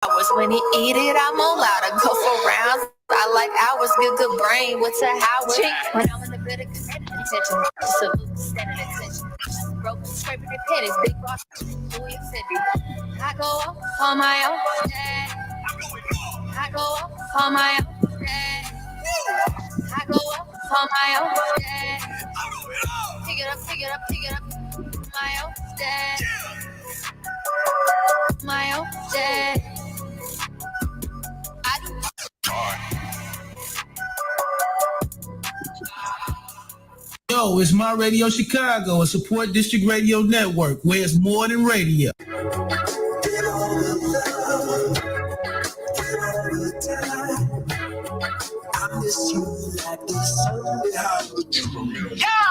hours. When he eat it, I'm all out. I go for rounds. I like hours, good brain. What's a Howard? When I'm in the bit of attention, salute the standing attention. Broke, scraping the pennies, big boss, Louis Fendi. I go up on my own, yeah. I go up on my own, yeah. I go up on my own, yeah. Pick it up, my own, yeah. My own, yeah. Yo, it's My Radio Chicago, a support district radio network where it's more than radio.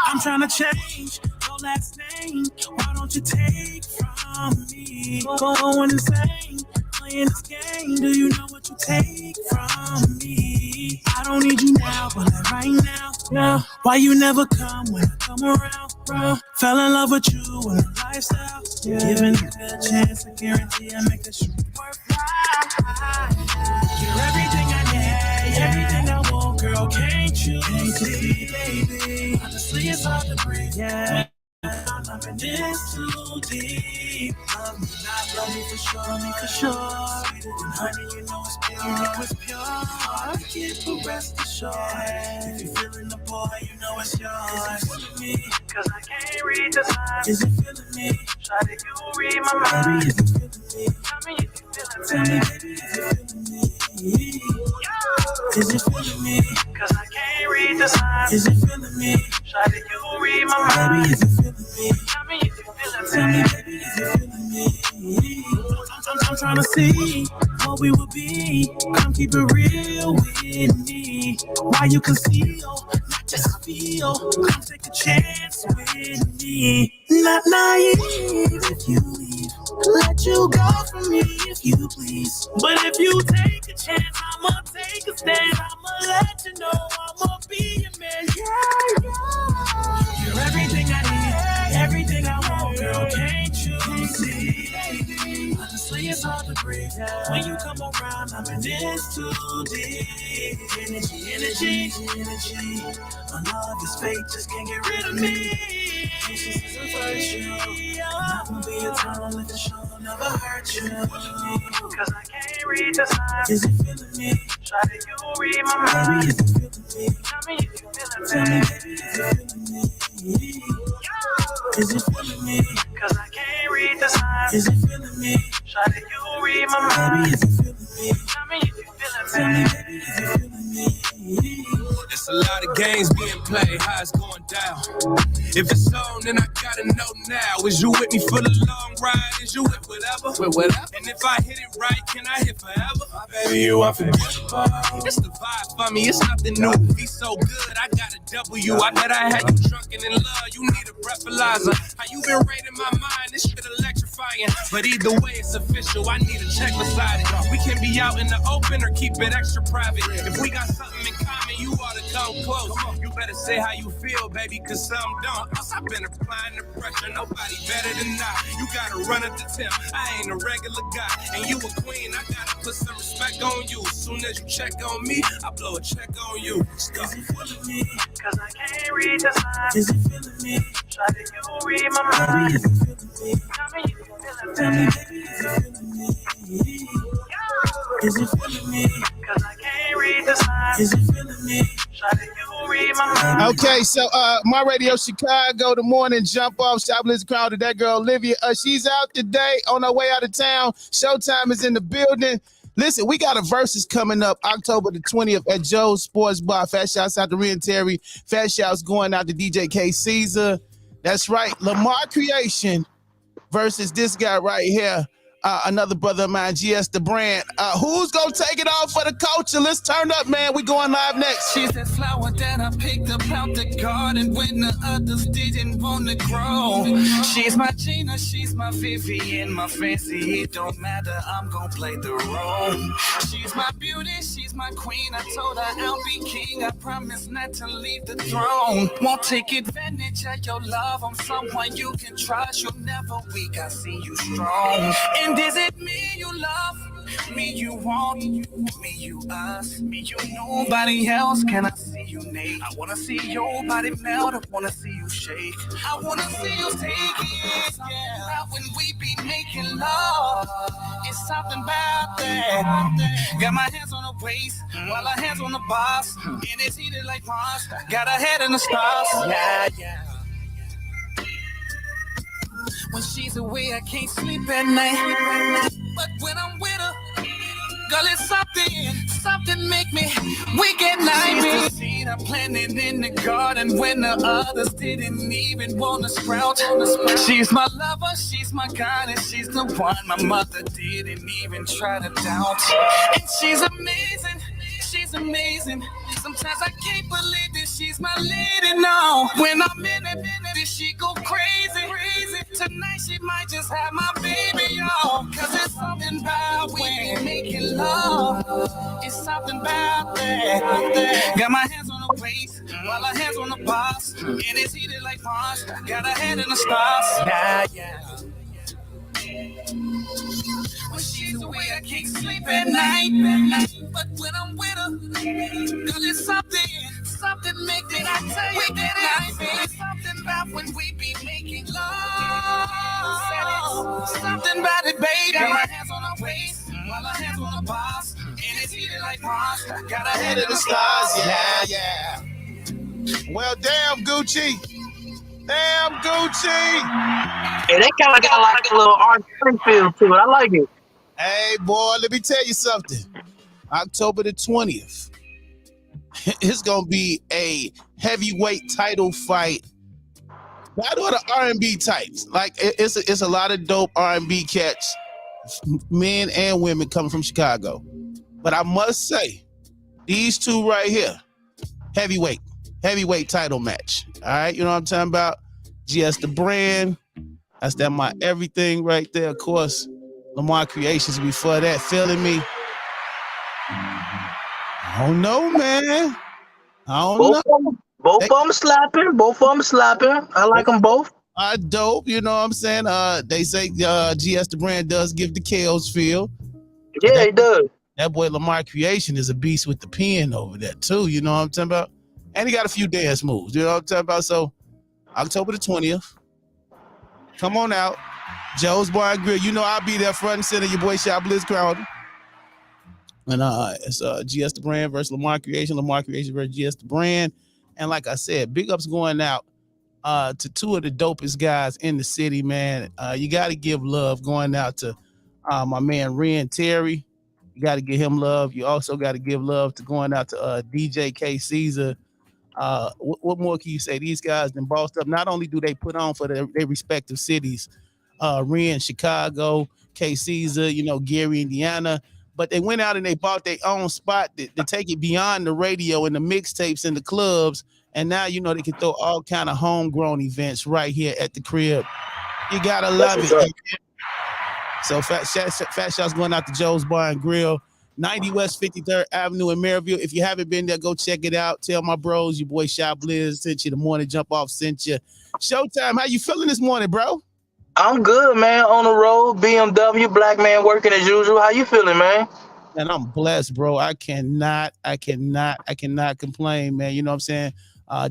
I'm trying to change your last name. Why don't you take from me? Going insane, playing this game. Do you know what you take from me? I don't need you now, but like right now. Yeah. Why you never come when I come around, bro? Fell in love with you and the lifestyle. Yeah. Giving you a chance, I guarantee I make the shoot worthwhile. You're everything I need, everything I want, girl. Can't you see, baby? Honestly, it's hard to breathe. Yeah. I'm in this too deep. Love me, not love me for sure, Sweeter than honey, you know it's pure, Hard to get, but rest assured. If you're feeling the boy, you know it's yours. Is it feeling me? Cause I can't read the signs. Is it feeling me? Try to you read my mind. Baby, is it feeling me? Tell me if you feeling me. Tell me, baby, is it feeling me? Is it feeling me? Cause I can't read the signs. Is it feeling me? Try to you read my mind. Baby, is it feeling me? Tell me if you feeling me. Tell me, baby, is it feeling me? I'm trying to see what we would be. Come keep it real with me. Why you conceal, not just feel. Come take a chance with me. Not naive if you leave. Let you go from me if you please. But if you take a chance, I'ma take a stand. I'ma let you know I'ma be your man. Yeah. You're everything I need, everything I want, girl. Can't you see? Honestly, it's hard to breathe. When you come around, I'm in this too deep. Energy. My love is fake, just can't get rid of me. Patience is a virtue. Not gonna be eternal if the show never hurt you. Cause I can't read the signs. Is it feeling me? Try to you read my mind. Baby, is it feeling me? Tell me if you feeling me. Tell me, baby, is it feeling me? Is it feeling me? Cause I can't read the signs. Is it feeling me? Try to you read my mind. Baby, is it feeling me? Tell me if you feeling me. Tell me, baby, is it feeling me? There's a lot of games being played, how it's going down. If it's on, then I gotta know now. Is you with me for the long ride? Is you with whatever? With whatever. And if I hit it right, can I hit forever? Baby, you unforgettable. It's the vibe for me, it's nothing new. Be so good, I got a W. I bet I had you drunken in love. You need a breathalyzer. How you been raiding my mind? This shit electrifying. But either way, it's official. I need a check beside it. We can be out in the open or keep it extra private. If we got something in common, you ought to come close. You better say how you feel, baby, cause some don't. I've been applying the pressure, nobody better than I. You gotta run at the temp, I ain't a regular guy. And you a queen, I gotta put some respect on you. As soon as you check on me, I blow a check on you. Is it feeling me? Cause I can't read the signs. Is it feeling me? Try to you read my mind. Baby, is it feeling me? Tell me if you feeling Tell me. me, baby, is it feeling me? Is it feeling me? Cause I can't read the signs. Is it feeling me? Try to you read my mind. Okay, so My Radio Chicago, the morning Jumpoff, Chiblizz crowd, that girl Olivia. She's out today on her way out of town. Showtime is in the building. Listen, we got a versus coming up October the 20th at Joe's Sports Bar. Fat shouts out to Ren Terry. Fat shouts going out to DJ K Caesar. That's right, Lamar Creation versus this guy right here. Another brother of mine, GS the Brand. Who's gonna take it off for the culture? Let's turn up, man. We going live next. She's that flower that I picked up out the garden when the others didn't want to grow. She's my Gina, she's my Vivian, my fancy. It don't matter, I'm gonna play the role. She's my beauty, she's my queen. I told her I'll be king. I promise not to leave the throne. Won't take advantage of your love. I'm someone you can trust. You're never weak. I see you strong. And is it me you love? Me you want, me you us, me you nobody else. Can I see you naked? I wanna see your body melt. I wanna see you shake. I wanna see you take it. Yeah. When we be making love, it's something about that. Got my hands on her waist, while her hands on the boss, and it's heated like Mars. Got her head in the stars. Yeah, yeah. When she's away, I can't sleep at night. But when I'm with her, girl, it's something make me weak at night. She's the seed I planted in the garden when the others didn't even want to sprout. She's my lover, she's my goddess, she's the one my mother didn't even try to doubt. And she's amazing. She's amazing. Sometimes I can't believe that she's my lady now. When I'm in it, she go crazy. Tonight she might just have my baby, y'all. Cause it's something about when making love. It's something about that. Got my hands on her waist, while her hands on the box. And it's heated like Mars. Got her head in the stars. Yeah, yeah. When she's away, I can't sleep at night. But when I'm with her, girl, it's something make me not tell you that it's something about when we be making love. Something about it, baby. Got my hands on her waist, while her hands on the boss, and it's heated like Mars. Got her head in the stars. Yeah, yeah. Well, damn, Gucci. Damn, Gucci. Hey, they kind of got like a little R&B feel to it. I like it. Hey, boy, let me tell you something. October the 20th, it's going to be a heavyweight title fight. Battle of the R&B types. Like, it's a lot of dope R&B cats, men and women coming from Chicago. But I must say, these two right here, heavyweight title match. All right, you know what I'm talking about? GS the brand. That's that my everything right there. Of course, Lamar Creations before that. Feeling me? I don't know, man. I don't know. Both of them slapping. I like them both. Dope, you know what I'm saying? They say GS the brand does give the KOs feel. Yeah, he does. That boy Lamar Creation is a beast with the pen over there too, you know what I'm talking about? And he got a few dance moves, you know what I'm talking about? So October the 20th, come on out. Joe's Bar and Grill. You know I'll be there front and center, your boy Chiblizz Crowder. And it's GS the brand versus Lamar Creation versus GS the brand. And like I said, big ups going out to two of the dopest guys in the city, man. You got to give love going out to my man Ren Terry. You got to give him love. You also got to give love to going out to DJ K Caesar. What more can you say? These guys then bossed up. Not only do they put on for their respective cities, Ren Chicago, K Caesar, you know, Gary, Indiana, but they went out and they bought their own spot to take it beyond the radio and the mixtapes and the clubs. And now, you know, they can throw all kind of homegrown events right here at the crib. You got to love it. So fat shots going out to Joe's Bar and Grill, 90 West 53rd Avenue in Maryville. If you haven't been there, go check it out. Tell my bros, your boy Chiblizz sent you, the morning Jumpoff sent you. Showtime, how you feeling this morning, bro? I'm good, man. On the road, BMW, black man working as usual. How you feeling, man? And I'm blessed, bro. I cannot complain, man. You know what I'm saying?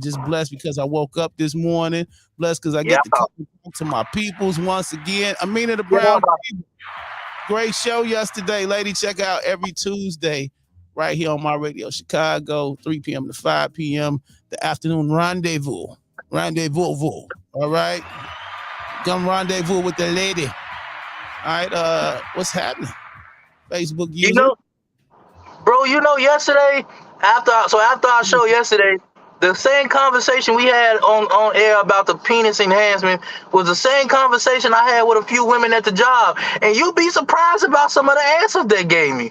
Just blessed because I woke up this morning. Blessed because I get to come to my peoples once again. Amina the Brown. Great show yesterday, lady. Check out every Tuesday right here on my radio, Chicago, 3 p.m. to 5 p.m. The afternoon rendezvous. All right? Come rendezvous with the lady. All right, what's happening? Facebook user. You know, bro, yesterday, after our show yesterday, the same conversation we had on air about the penis enhancement was the same conversation I had with a few women at the job. And you'll be surprised about some of the answers they gave me.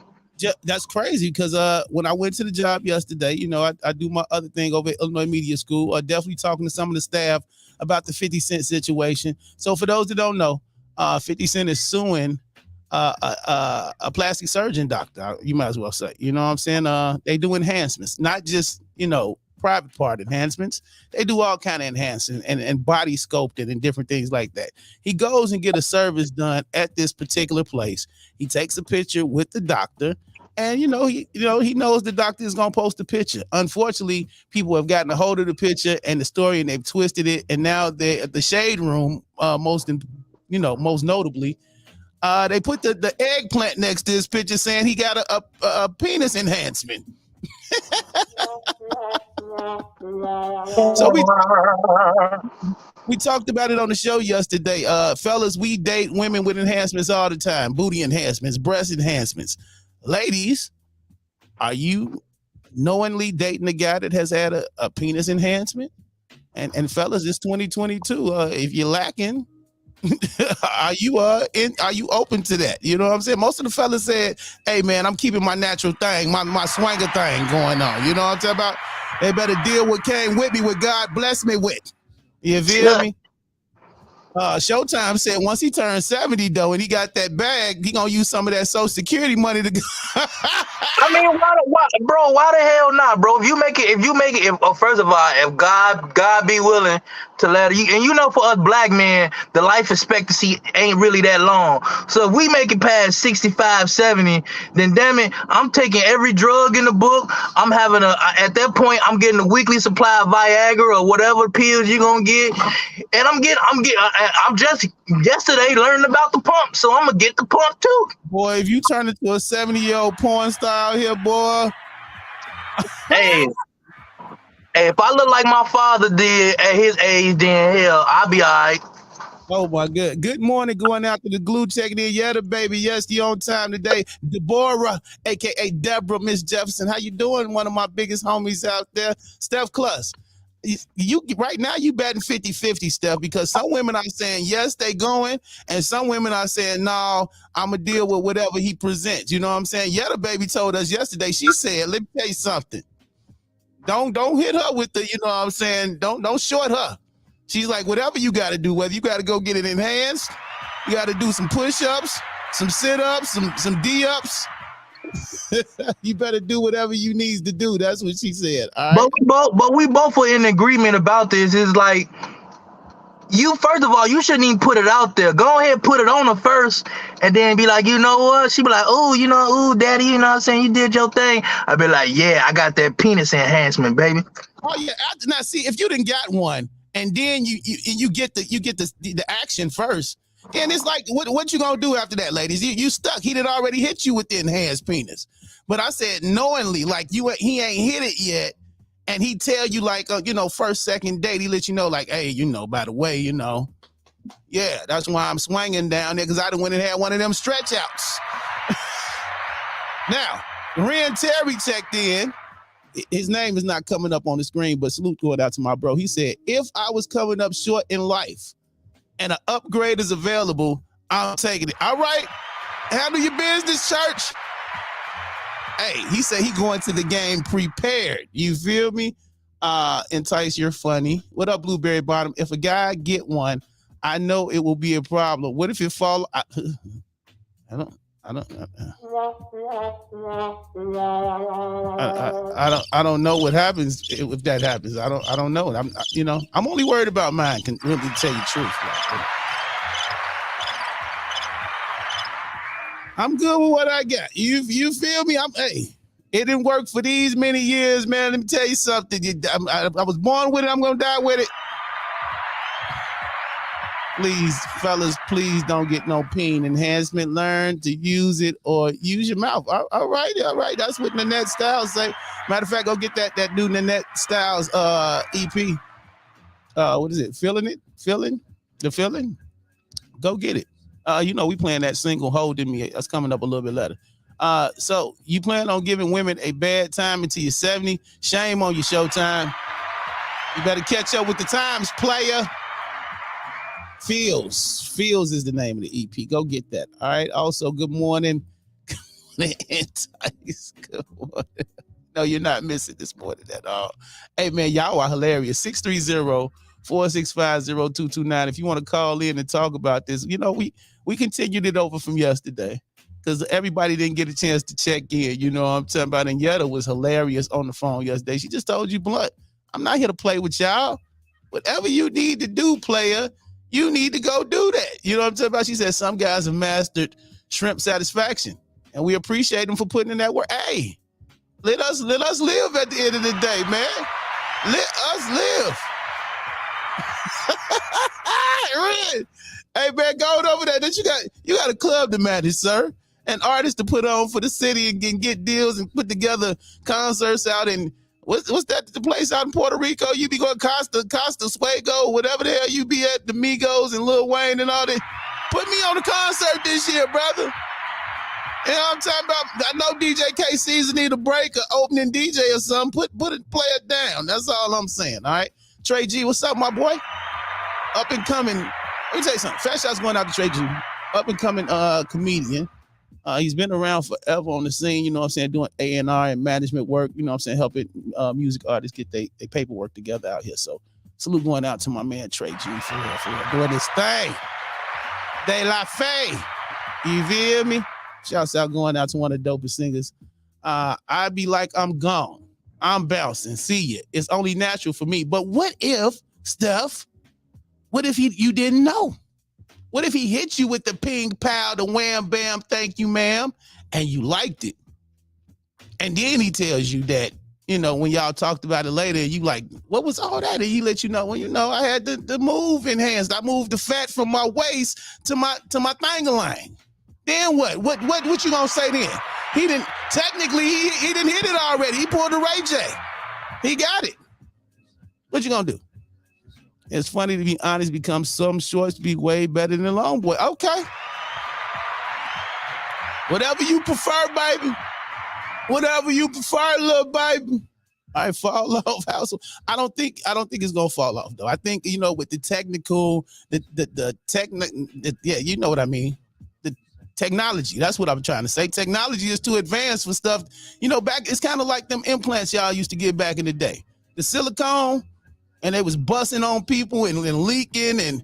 That's crazy because when I went to the job yesterday, you know, I do my other thing over at Illinois Media School. Definitely talking to some of the staff about the 50 Cent situation. So for those that don't know, 50 Cent is suing a plastic surgeon doctor, you might as well say. You know what I'm saying? They do enhancements, not just, you know, private part enhancements. They do all kind of enhancing and body sculpting and different things like that. He goes and get a service done at this particular place. He takes a picture with the doctor. And he knows the doctor is gonna post the picture. Unfortunately, people have gotten a hold of the picture and the story, and they've twisted it. And now they at the shade room, most notably, they put the eggplant next to his picture, saying he got a penis enhancement. So we talked about it on the show yesterday. Fellas, we date women with enhancements all the time: booty enhancements, breast enhancements. Ladies, are you knowingly dating a guy that has had a penis enhancement? And fellas, it's 2022. If you're lacking, are you open to that? You know what I'm saying? Most of the fellas said, "Hey man, I'm keeping my natural thing, my swanger thing going on." You know what I'm talking about? They better deal with came with me, what God blessed me with. You feel me? Showtime said once he turned 70 though, and he got that bag, he gonna use some of that Social Security money to go. I mean, why the hell not, bro? If you make it, first of all, if God be willing to let you, and for us black men, the life expectancy ain't really that long. So if we make it past 65, 70, then damn it, I'm taking every drug in the book. I'm having at that point, I'm getting a weekly supply of Viagra or whatever pills you're gonna get, and I'm just yesterday learning about the pump, so I'm gonna get the pump too. Boy, if you turn into a 70-year-old porn star out here, boy. Hey, if I look like my father did at his age, then hell, I'll be all right. Oh my God. Good morning, going out to the glue, checking in. Yeah, the baby. Yes, you on time today. Deborah, aka Deborah, Miss Jefferson. How you doing? One of my biggest homies out there. Steph Cluss. You right now you betting 50-50, Steph, because some women are saying yes, they going, and some women are saying no, I'm gonna deal with whatever he presents. You know what I'm saying? Yeah, the baby told us yesterday. She said, "Let me tell you something. Don't hit her with the, you know what I'm saying? Don't short her." She's like, whatever you got to do, whether you got to go get it enhanced, you got to do some push-ups, some sit-ups, some D-ups. You better do whatever you need to do. That's what she said. All right? But we both were in agreement about this. It's like, first of all, you shouldn't even put it out there. Go ahead, put it on her first, and then be like, you know what? She be like, oh, daddy, you know what I'm saying? You did your thing. I be like, yeah, I got that penis enhancement, baby. Oh yeah. Now see, if you didn't got one, and then you get the action first, and it's like, what you gonna do after that, ladies? You stuck. He did already hit you with the enhanced penis. But I said knowingly, like he ain't hit it yet, and he tell you like, first, second date, he let you know like, hey, by the way, yeah, that's why I'm swinging down there, because I done went and had one of them stretch outs. Now, Ren Terry checked in. His name is not coming up on the screen, but salute going out to my bro. He said, if I was coming up short in life and an upgrade is available, I'm taking it. All right. Handle your business, church. Hey, he said he going to the game prepared. You feel me? Entice, you're funny. What up, Blueberry Bottom? If a guy get one, I know it will be a problem. What if it fall? I don't know what happens if that happens. I don't know. I'm only worried about mine. Can really tell you the truth. I'm good with what I got. You feel me? It didn't work for these many years, man. Let me tell you something. I was born with it. I'm gonna die with it. Please, fellas, please don't get no peen enhancement. Learn to use it or use your mouth. All right. That's what Nanette Styles say. Matter of fact, go get that new Nanette Styles EP. What is it? Feeling? The feeling? Go get it. We playing that single Holding Me. That's coming up a little bit later. So you plan on giving women a bad time until you're 70? Shame on you, Showtime. You better catch up with the times, player. Feels is the name of the EP. Go get that. All right. Also, good morning. Good morning. No, you're not missing this morning at all. Hey, man, y'all are hilarious. 630-465-0229. If you want to call in and talk about this, we continued it over from yesterday because everybody didn't get a chance to check in. You know what I'm talking about? And Yetta was hilarious on the phone yesterday. She just told you blunt. I'm not here to play with y'all. Whatever you need to do, player, you need to go do that. You know what I'm talking about? She said some guys have mastered shrimp satisfaction, and we appreciate them for putting in that work. Hey, let us live at the end of the day, man. Let us live. Hey man, go over there. You got a club to manage, sir. An artist to put on for the city and get deals and put together concerts out in what's that the place out in Puerto Rico? You be going Costa Suego, whatever the hell you be at, the Migos and Lil Wayne and all that. Put me on the concert this year, brother. You know what I'm talking about? I know DJ KC's need a break, or opening DJ or something. Play it down. That's all I'm saying. All right. Trey G, what's up, my boy? Up and coming. Let me tell you something. Fat shots going out to Trey G. Up and coming comedian. He's been around forever on the scene, you know what I'm saying, doing A&R and management work, you know what I'm saying, helping music artists get their paperwork together out here. So salute going out to my man Trey G for real, doing this thing. De La Fe. You feel me? Shouts out going out to one of the dopest singers. I'd be like, I'm gone. I'm bouncing. See ya. It's only natural for me. But what if, Steph, what if you didn't know? What if he hit you with the ping, pow, the wham, bam, thank you, ma'am, and you liked it? And then he tells you that, you know, when y'all talked about it later, you like, what was all that? And he let you know, well, you know, I had the move enhanced. I moved the fat from my waist to my thing-a-line. Then what? What you gonna say then? He didn't, technically, he didn't hit it already. He pulled a Ray J. He got it. What you gonna do? It's funny to be honest, become some shorts to be way better than long boy. Okay. Whatever you prefer, baby. Whatever you prefer, little baby. I fall off house. I don't think it's gonna fall off though. I think, you know, with the technical, yeah, you know what I mean. The technology. That's what I'm trying to say. Technology is too advanced for stuff. You know, back it's kind of like them implants y'all used to get back in the day. The silicone. And they was busting on people and leaking, and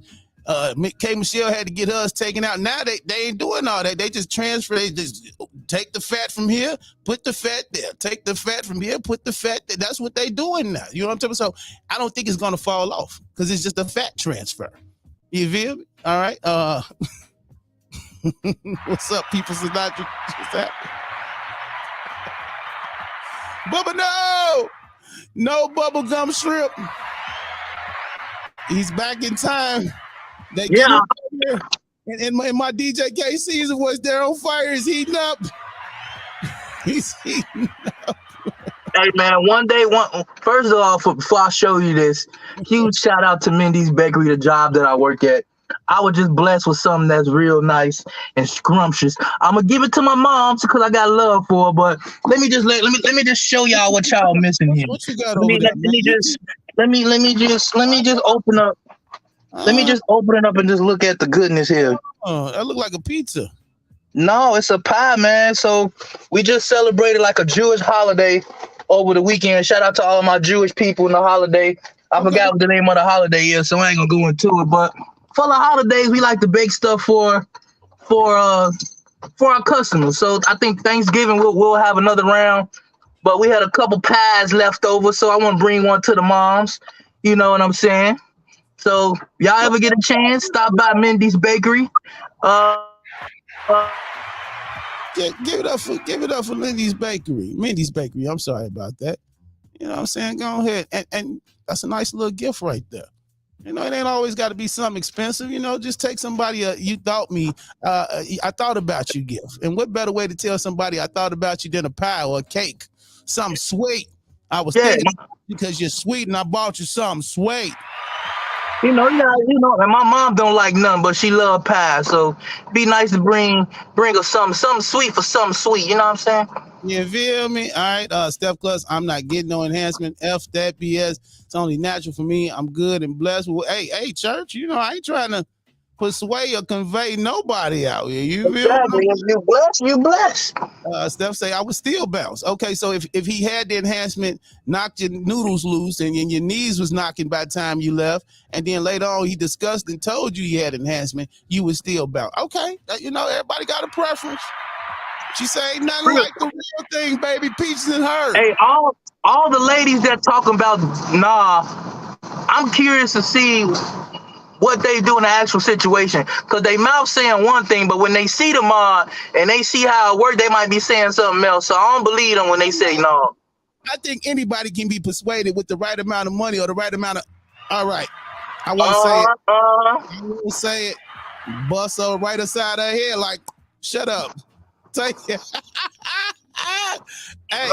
K. Michelle had to get hers taken out. Now they ain't doing all that. They just transfer. They just take the fat from here, put the fat there. Take the fat from here, put the fat there. That's what they doing now. You know what I'm talking about? So I don't think it's gonna fall off because it's just a fat transfer. You feel me? All right. What's up, people? Sinatra? What's that? Bubba, no bubblegum shrimp. He's back in time. They get him here. And my DJ KC's voice, they're on fire. Is heating up. He's heating up. Hey man, first of all, before I show you this, huge shout out to Mindy's Bakery, the job that I work at. I was just blessed with something that's real nice and scrumptious. I'm gonna give it to my mom because I got love for her. But let me just show y'all what y'all missing here. What you got over there? Let me just open up. Let me just open it up and just look at the goodness here. Oh, that look like a pizza. No, it's a pie, man. So we just celebrated like a Jewish holiday over the weekend. Shout out to all my Jewish people in the holiday. I forgot what the name of the holiday is, so I ain't gonna go into it. But for the holidays, we like to bake stuff for our customers. So I think Thanksgiving we'll have another round. But we had a couple pies left over, so I want to bring one to the moms. You know what I'm saying? So y'all ever get a chance, stop by Mindy's Bakery. Yeah, give it up for Mindy's Bakery. Mindy's Bakery. I'm sorry about that. You know what I'm saying? Go ahead. And that's a nice little gift right there. You know, it ain't always got to be something expensive. You know, just take somebody I thought about you gift. And what better way to tell somebody I thought about you than a pie or a cake? Something sweet. I was thinking because you're sweet and I bought you something sweet. You know, and my mom don't like nothing, but she love pie. So be nice to bring her something sweet for something sweet. You know what I'm saying? You feel me? All right, Steph Cluss, I'm not getting no enhancement. F that BS. It's only natural for me. I'm good and blessed. Hey, church, you know, I ain't trying to persuade or convey nobody out here. You feel me? You blessed. Steph say I would still bounce. Okay, so if he had the enhancement, knocked your noodles loose and your knees was knocking by the time you left, and then later on he discussed and told you he had enhancement, you would still bounce. Okay, you know, everybody got a preference. She say ain't nothing like the real thing, baby. Peaches and hers. Hey, all the ladies that talking about nah, I'm curious to see what they do in the actual situation. Cause they mouth saying one thing, but when they see the mod and they see how it works, they might be saying something else. So I don't believe them when they say no. I think anybody can be persuaded with the right amount of money or the right amount of. All right, I won't say it. I won't say it. Bust her right aside her head, like, shut up. Take it. Hey,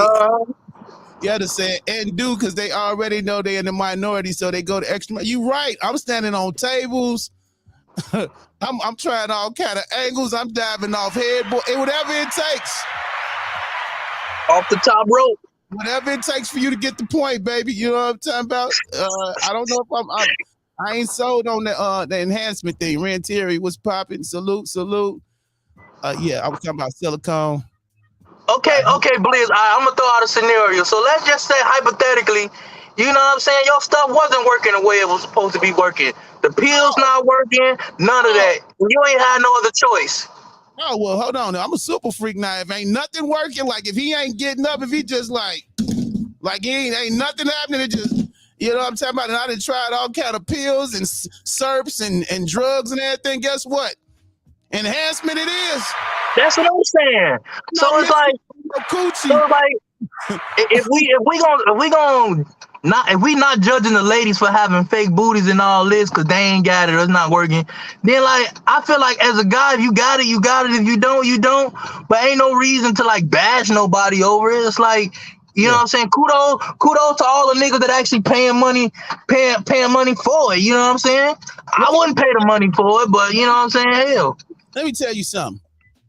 you have to say it and do, because they already know they're in the minority, so they go to extra. You right. I'm standing on tables. I'm trying all kind of angles. I'm diving off headboard, whatever it takes. Off the top rope. Whatever it takes for you to get the point, baby. You know what I'm talking about? I don't know if I ain't sold on the enhancement thing. Rentieri was popping. Salute. Yeah, I was talking about silicone. Okay, Blizz. I'm gonna throw out a scenario. So let's just say hypothetically, you know what I'm saying, your stuff wasn't working the way it was supposed to be working. The pills not working, none of that. You ain't had no other choice. Oh, well, hold on. I'm a super freak now. If ain't nothing working, like if he ain't getting up, if he just like he ain't nothing happening, it just, you know what I'm talking about? And I done tried all kind of pills and syrups and drugs and everything. Guess what? Enhancement it is. That's what I'm saying. So it's like, if we not judging the ladies for having fake booties and all this because they ain't got it or it's not working, then like I feel like as a guy, if you got it, you got it. If you don't, you don't. But ain't no reason to like bash nobody over it. It's like, you know what I'm saying? Kudos to all the niggas that actually paying money for it. You know what I'm saying? I wouldn't pay the money for it, but you know what I'm saying? Hell. Let me tell you something.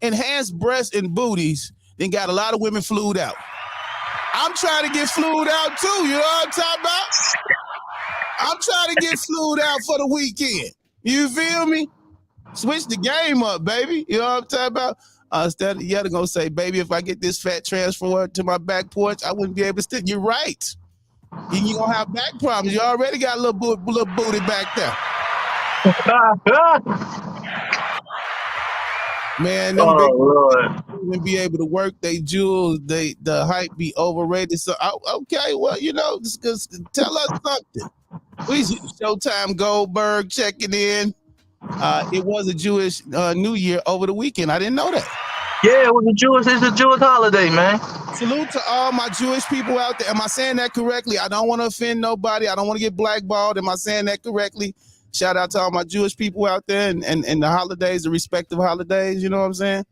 Enhanced breasts and booties then got a lot of women flued out. I'm trying to get flued out too. You know what I'm talking about? I'm trying to get flued out for the weekend. You feel me? Switch the game up, baby. You know what I'm talking about? Instead of you gonna say, baby, if I get this fat transferred to my back porch, I wouldn't be able to stick. You're right. You're gonna have back problems. You already got a little booty back there. Man, them big be able to work they jewels, the hype be overrated. So okay, well, you know, just tell us something. We Showtime Goldberg checking in. It was a Jewish New Year over the weekend. I didn't know that. Yeah, it's a Jewish holiday, man. Salute to all my Jewish people out there. Am I saying that correctly? I don't want to offend nobody. I don't want to get blackballed. Am I saying that correctly? Shout out to all my Jewish people out there and the holidays, the respective holidays. You know what I'm saying?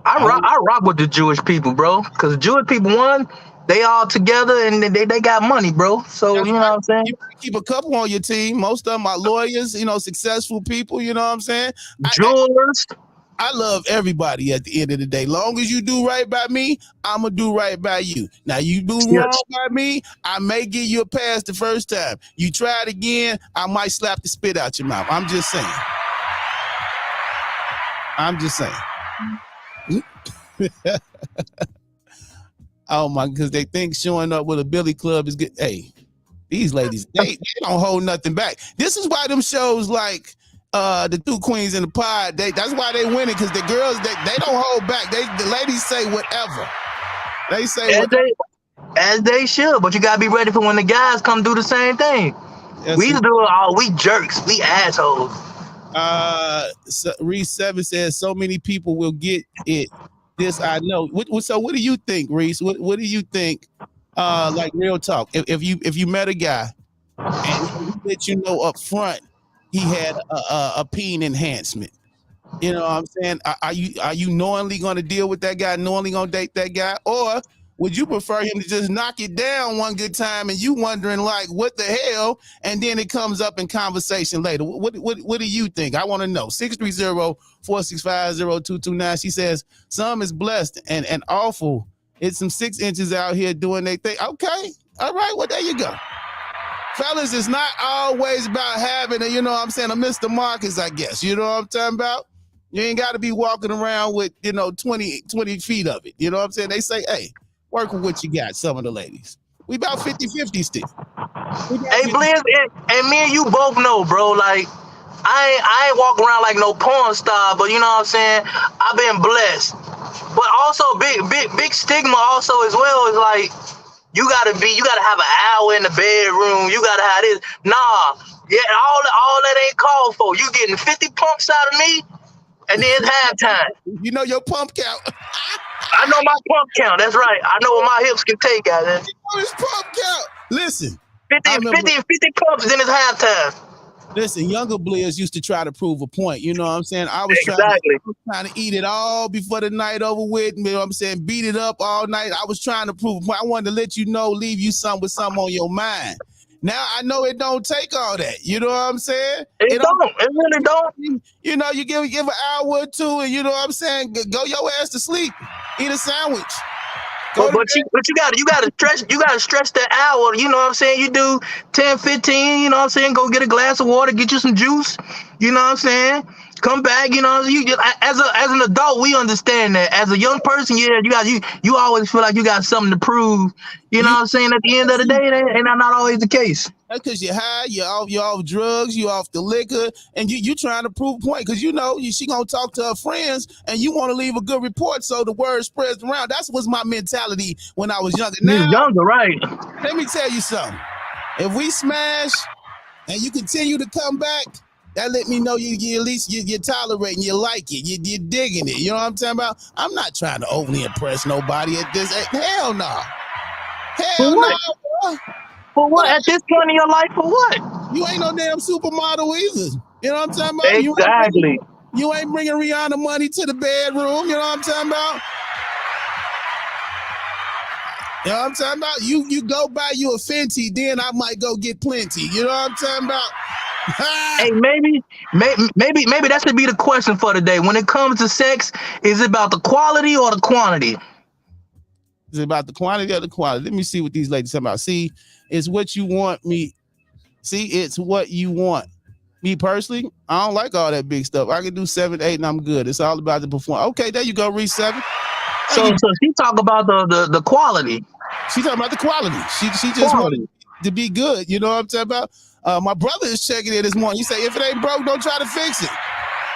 I rock with the Jewish people, bro. Because Jewish people, one, they all together and they got money, bro. So, you know what I'm saying? You keep a couple on your team. Most of them are lawyers, you know, successful people. You know what I'm saying? Jewelers. I love everybody at the end of the day. Long as you do right by me, I'm going to do right by you. Now, you do wrong by me, I may give you a pass the first time. You try it again, I might slap the spit out your mouth. I'm just saying. Oh, my, because they think showing up with a billy club is good. Hey, these ladies, they don't hold nothing back. This is why them shows like the two queens in the pod, that's why they win it, because the girls, they don't hold back. The ladies say whatever. They say as they should, but you gotta be ready for when the guys come do the same thing. We used to do it all. We jerks. We assholes. Reese 7 says so many people will get it. This I know. So what do you think, Reese? What do you think? Like real talk. If you met a guy and he let you know up front he had a peen enhancement. You know what I'm saying? Are you knowingly going to deal with that guy, knowingly going to date that guy? Or would you prefer him to just knock it down one good time and you wondering like, what the hell? And then it comes up in conversation later. What do you think? I want to know. 630-465-0229. She says, some is blessed and awful. It's some 6 inches out here doing their thing. Okay. All right. Well, there you go. Fellas, it's not always about having a, you know what I'm saying, a Mr. Marcus, I guess. You know what I'm talking about? You ain't got to be walking around with, 20 feet of it. You know what I'm saying? They say, hey, work with what you got, some of the ladies. We about 50-50 still. Hey, Blizz, and me and you both know, bro, like, I ain't walking around like no porn star, but you know what I'm saying? I've been blessed. But also, big stigma also as well is like, You gotta have an hour in the bedroom. You gotta have this. Nah, yeah, all that ain't called for. You getting 50 pumps out of me, and then it's halftime. You know your pump count. I know my pump count. That's right. I know what my hips can take out of it. Oh, it's pump count. Listen. 50 pumps, then it's halftime. Listen, younger Blizz used to try to prove a point. You know what I'm saying? I was trying to eat it all before the night over with. You know what I'm saying? Beat it up all night. I was trying to prove a point. I wanted to let you know, leave you with something on your mind. Now I know it don't take all that. You know what I'm saying? It really don't. You know, you give an hour or two, and you know what I'm saying? Go your ass to sleep. Eat a sandwich. But you gotta stretch that hour. You know what I'm saying? You do 10, 15, you know what I'm saying? Go get a glass of water, get you some juice. You know what I'm saying? Come back, you know, as an adult, we understand that. As a young person, you always feel like you got something to prove. You know what I'm saying? At the end of the day, and that's not always the case. That's because you're high, you're off drugs, you're off the liquor, and you trying to prove a point because you know she gonna talk to her friends, and you want to leave a good report so the word spreads around. That was my mentality when I was younger. Now, younger, right? Let me tell you something. If we smash and you continue to come back, that let me know you at least you're tolerating, you like it, you're digging it. You know what I'm talking about? I'm not trying to overly impress nobody at this. Hell no. Hell no. For what? At this point in your life, for what? You ain't no damn supermodel either. You know what I'm talking about? Exactly. You ain't bringing Rihanna money to the bedroom. You know what I'm talking about? You know what I'm talking about? You go buy you a Fenty, then I might go get plenty. You know what I'm talking about? Hey, maybe that should be the question for today. When it comes to sex, is it about the quality or the quantity? Is it about the quantity or the quality? Let me see what these ladies talking about. See, it's what you want me. See, it's what you want. Me personally, I don't like all that big stuff. I can do 7, 8, and I'm good. It's all about the performance. Okay, there you go, reach 7. So she talk about the quality. She talking about the quality. She just wanted to be good. You know what I'm talking about? My brother is checking it this morning. You say, if it ain't broke, don't try to fix it.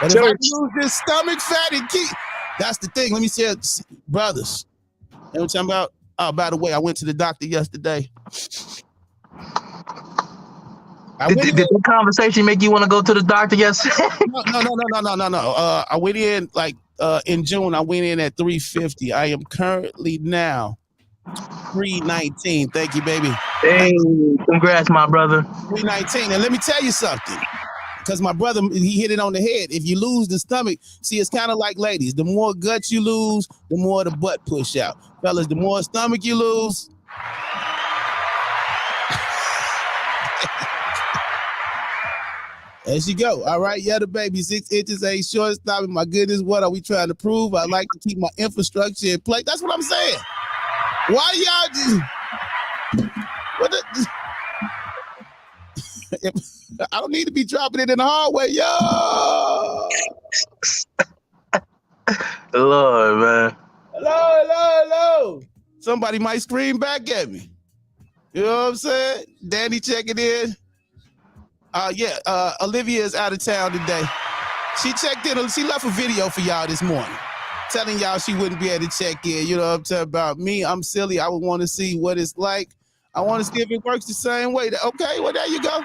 But if I lose this stomach fat and keep, that's the thing. Let me say it, brothers. You know what I'm talking about? Oh, by the way, I went to the doctor yesterday. Did the conversation make you want to go to the doctor yesterday? No. I went in in June. I went in at 350. I am currently now 319. Thank you, baby. Hey, congrats, my brother. 319. And let me tell you something. Because my brother, he hit it on the head. If you lose the stomach, see, it's kind of like ladies. The more guts you lose, the more the butt push out. Fellas, the more stomach you lose. There she go. All right. Yeah, the baby 6 inches ain't short. Stop it. My goodness, what are we trying to prove? I like to keep my infrastructure in place. That's what I'm saying. Why y'all just... I don't need to be dropping it in the hallway, yo. Lord, man. Hello. Somebody might scream back at me. You know what I'm saying? Danny checking in. Olivia is out of town today. She checked in. She left a video for y'all this morning, telling y'all she wouldn't be able to check in. You know what I'm talking about? Me, I'm silly. I would want to see what it's like. I want to see if it works the same way. Okay, well, there you go.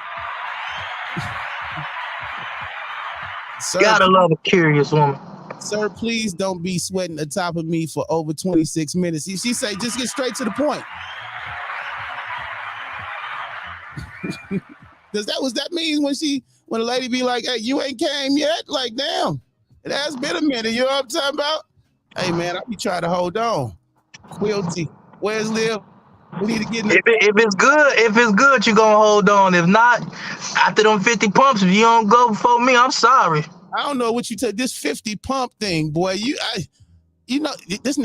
Sir, gotta love a curious woman. Sir, please don't be sweating the top of me for over 26 minutes. She say, just get straight to the point. Does that mean when a lady be like, hey, you ain't came yet? Like, damn, it has been a minute. You know what I'm talking about? Hey, man, I be trying to hold on. Quilty, where's Liv? We need to get in the- if it's good, you gonna hold on. If not, after them 50 pumps, if you don't go before me, I'm sorry. I don't know what you take this 50 pump thing, boy. This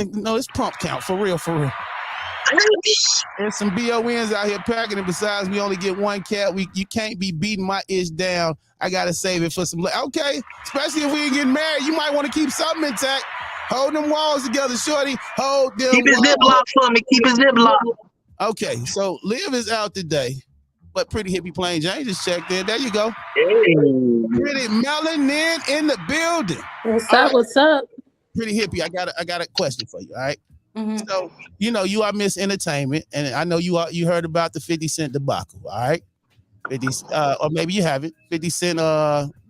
pump count for real. There's some BONs out here packing, and besides, we only get one cat. You can't be beating my ish down. I gotta save it for some. Okay, especially if we ain't getting married, you might want to keep something intact. Hold them walls together, shorty. Hold them. Keep his ziplock for me. Keep his ziplock. Okay, so Liv is out today, but Pretty Hippie Plain Jane just checked in. There you go. Hey. Pretty Melanin in the building. What's up? What's up? Pretty Hippie, I got a question for you. All right. So, you know, you are Miss Entertainment, and I know you heard about the 50 Cent debacle, all right? 50, or maybe you haven't. 50 Cent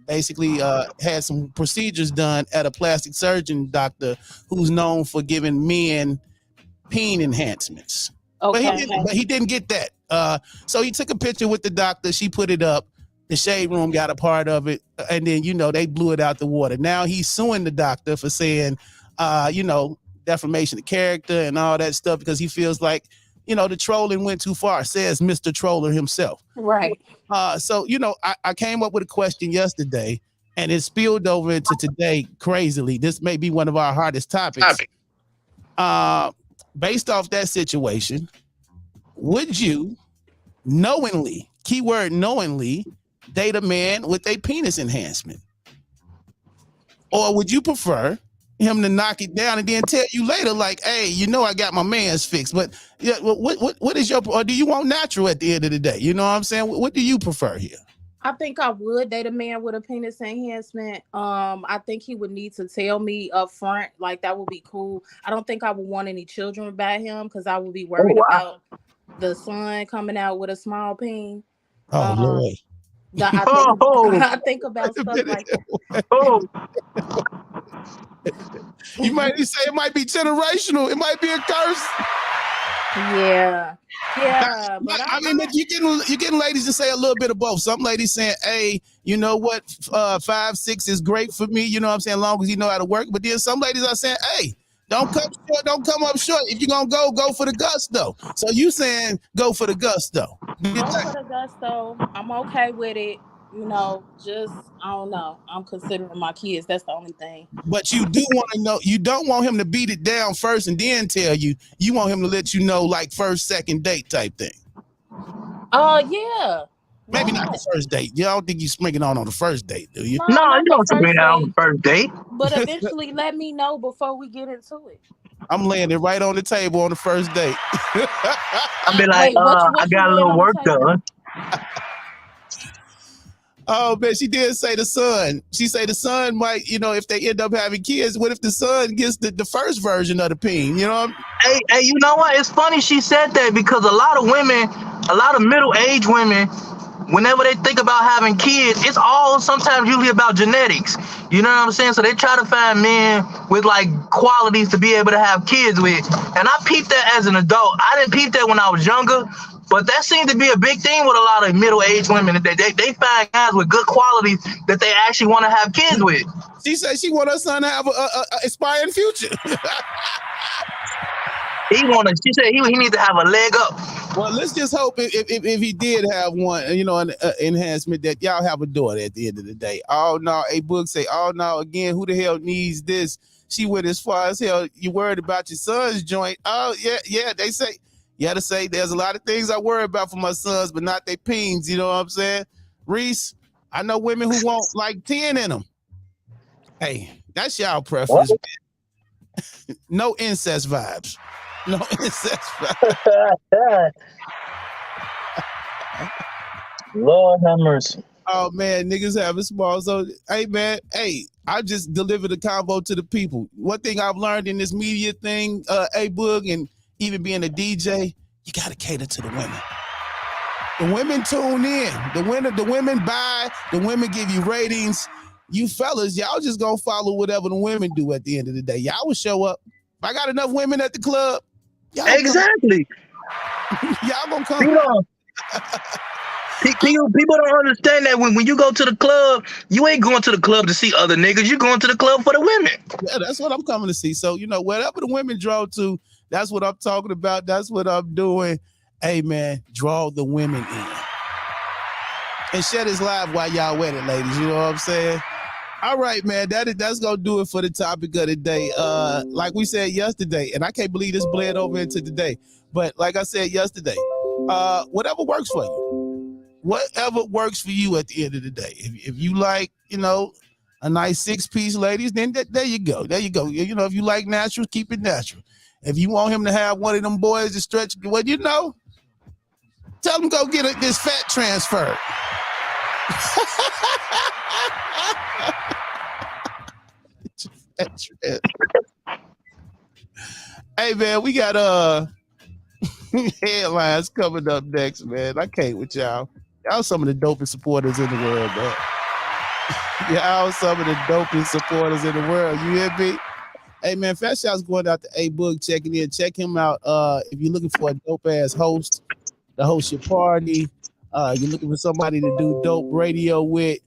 basically had some procedures done at a plastic surgeon doctor who's known for giving men peen enhancements. Okay. But he didn't get that. So he took a picture with the doctor. She put it up. The Shade Room got a part of it, and then they blew it out the water. Now he's suing the doctor for saying, defamation of character and all that stuff because he feels like the trolling went too far. Says Mr. Troller himself. Right. So I came up with a question yesterday, and it spilled over into today. Crazily, this may be one of our hardest topics. Based off that situation, would you knowingly, keyword knowingly, date a man with a penis enhancement? Or would you prefer him to knock it down and then tell you later, like, hey, I got my man's fixed? But yeah, what is your, or do you want natural at the end of the day? You know what I'm saying? What do you prefer here? I think I would date a man with a penis enhancement. I think he would need to tell me up front, like that would be cool. I don't think I would want any children by him because I would be worried about the son coming out with a small peen. Oh Lord. I think about stuff like that. You might say it might be generational. It might be a curse. Yeah. But I mean, you're getting ladies to say a little bit of both. Some ladies saying, hey, you know what, 5'6" is great for me, you know what I'm saying, as long as you know how to work. But then some ladies are saying, hey, don't come up short. If you're gonna go for the gusto. So you saying go for the gusto. Go for the gusto. I'm okay with it. Just I don't know. I'm considering my kids. That's the only thing. But you do want to know. You don't want him to beat it down first and then tell you. You want him to let you know, like first, second date type thing. Yeah. Maybe not the first date. You don't think you spring on the first date, do you? No, you don't spring out on the first date. But eventually, let me know before we get into it. I'm laying it right on the table on the first date. I'll be like, I got a little work done. Oh, but she did say the son. She say the son might, if they end up having kids, what if the son gets the first version of the peen? Hey, you know what? It's funny she said that because a lot of middle-aged women, whenever they think about having kids, it's all sometimes usually about genetics. You know what I'm saying? So they try to find men with like qualities to be able to have kids with. And I peeped that as an adult. I didn't peep that when I was younger. But that seems to be a big thing with a lot of middle-aged women. They find guys with good qualities that they actually want to have kids with. She said she want her son to have a aspiring future. She said he needs to have a leg up. Well, let's just hope if he did have one, an enhancement, that y'all have a daughter at the end of the day. Oh no, a book say, oh no, again, who the hell needs this? She went as far as hell. You worried about your son's joint? Oh yeah. They say. You had to say there's a lot of things I worry about for my sons, but not their peens. You know what I'm saying? Reese, I know women who want like 10 in them. Hey, that's y'all preference. No incest vibes. No incest vibes. Lord have mercy. Oh man, niggas having small. So hey man, I just delivered a convo to the people. One thing I've learned in this media thing, A-Boog, and even being a DJ, you got to cater to the women. The women tune in. The women buy. The women give you ratings. You fellas, y'all just gonna follow whatever the women do at the end of the day. Y'all will show up. If I got enough women at the club, exactly. Y'all gonna come. People don't understand that when you go to the club, you ain't going to the club to see other niggas. You're going to the club for the women. Yeah, that's what I'm coming to see. So, whatever the women draw to, that's what I'm talking about. That's what I'm doing. Hey, man, draw the women in. And share this live while y'all with it, ladies. You know what I'm saying? All right, man, that's going to do it for the topic of the day. Like we said yesterday, and I can't believe this bled over into today, but like I said yesterday, whatever works for you. Whatever works for you at the end of the day. If you like, a nice 6-piece, ladies, then there you go. There you go. If you like natural, keep it natural. If you want him to have one of them boys to stretch, tell him go get this fat transferred. Hey man, we got headlines coming up next, man. I can't with y'all. Y'all some of the dopest supporters in the world, man. Y'all some of the dopest supporters in the world. You hear me? Hey man, fast shout's going out to A-Book checking in. Check him out. If you're looking for a dope ass host to host your party, you're looking for somebody to do dope radio with.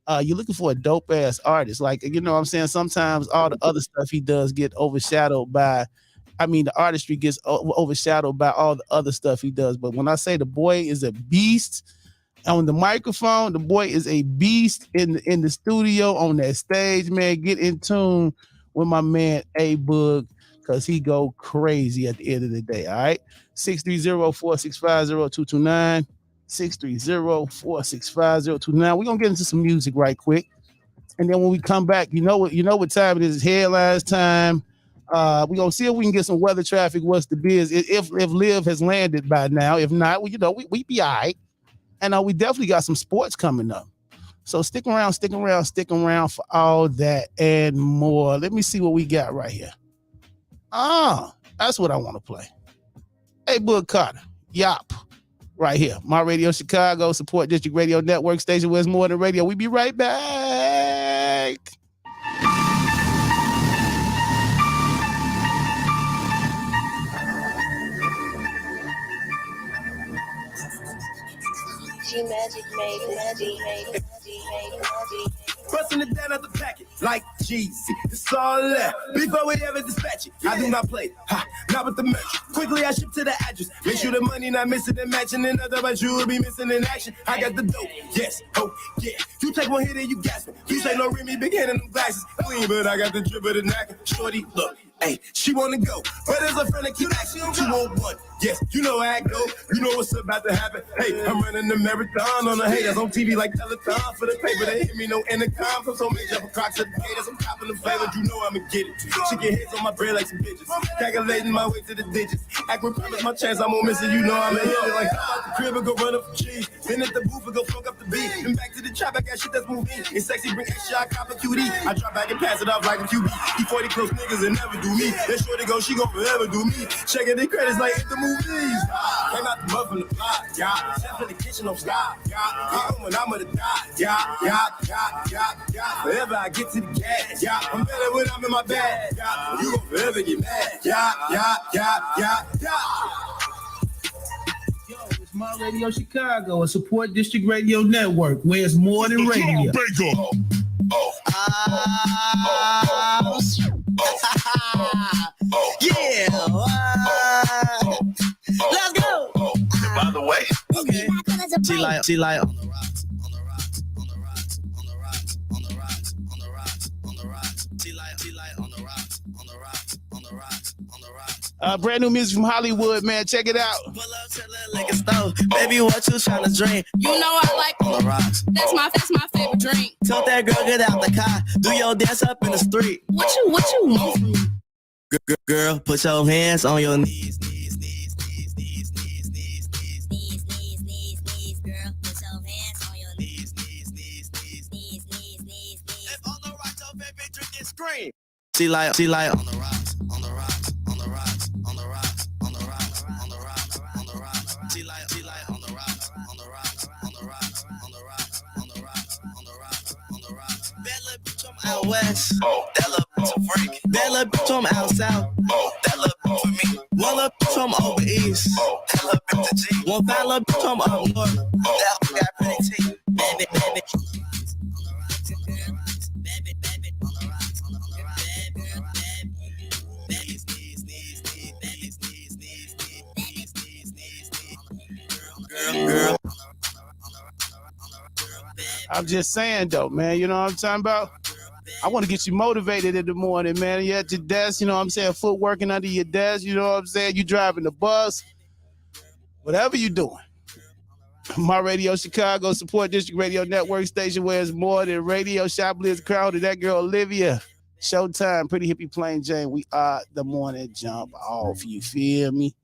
You're looking for a dope ass artist. Like, you know what I'm saying? Sometimes all the other stuff he does get overshadowed by, the artistry gets overshadowed by all the other stuff he does. But when I say the boy is a beast on the microphone, the boy is a beast in the studio, on that stage, man. Get in tune with my man A-Book, because he go crazy at the end of the day, all right? 630-465-0229. 630-465-0229. We're going to get into some music right quick. And then when we come back, you know what time it is. It's headlines time. We're going to see if we can get some weather traffic. What's the biz? If Liv has landed by now. If not, we be all right. And we definitely got some sports coming up. So stick around for all that and more. Let me see what we got right here. That's what I want to play. Hey, Book Carter. Yop. Right here. My Radio Chicago, Support District Radio Network Station, where it's more than radio. We be right back. G-Magic made. Busting it down at the packet like Jeezy. It's all left before we ever dispatch it. I do not play, not with the match. Quickly I ship to the address. Make sure the money not missing and matching. And otherwise you will be missing in action. I got the dope, yes, oh yeah. You take one hit and you gas me. You say no Remy, big hand in them glasses. Clean, but I got the drip of the knacker. Shorty, look. Hey, she wanna go, but there's a friend that keep asking you want one. Yes, you know how I go. You know what's about to happen. Hey, I'm running the marathon on the haters on TV like telethon for the paper. They hit me no intercom from so many jumper crocs at the gators. I'm copping the flavor, you know I'ma get it. She get hits on my bread like some bitches. Calculating my way to the digits. Act with promise my chance, I'm gonna miss it. You know I'ma hit it like hop out the crib and go run up for cheese. Then at the booth and go fuck up the beat. Then back to the trap, I got shit that's moving. It's sexy, bring extra, I cop a QD. I drop back and pass it off like a QB. E40 close niggas and never do me. That shorty go, she gon' forever do me. Checking the credits like hit the movies. Came out the mud from the block, yeah. Chef in the kitchen, don't stop, yeah. When I'm gonna die, yeah. Forever I get to the gas, yeah. I'm better when I'm in my bag, yeah. You gon' forever get mad, yeah. Yo, it's My Radio Chicago, a Support District Radio Network, where it's more than radio. Yeah. Let's go. By the way, okay. She like on the rocks. Brand new music from Hollywood, man. Check it out. Pull up to the liquor store. Baby, what you trying to drink? You know I like on the rocks. That's my favorite drink. Tell that girl get out the car. Do your dance up in the street. What you want from me? Girl, put your hands on your knees. Girl, put your hands on your knees. If on the rocks, your baby drink and scream. She like on the rocks. Out west, that little bitch a freak. That little bitch from out south, that little bitch for me. One little bitch from over east, that little bitch a G. One fat little bitch from up north, that got pretty teeth. Baby. Girl. I'm just saying though, man, you know what I'm talking about? I want to get you motivated in the morning, man. You're at your desk, you know what I'm saying? Foot working under your desk, you know what I'm saying? You driving the bus, whatever you doing. My Radio Chicago, Support District Radio Network Station, where it's more than radio. Chiblizz crowded, that girl Olivia. Showtime, Pretty Hippie Plain Jane. We are the morning jump off. You feel me?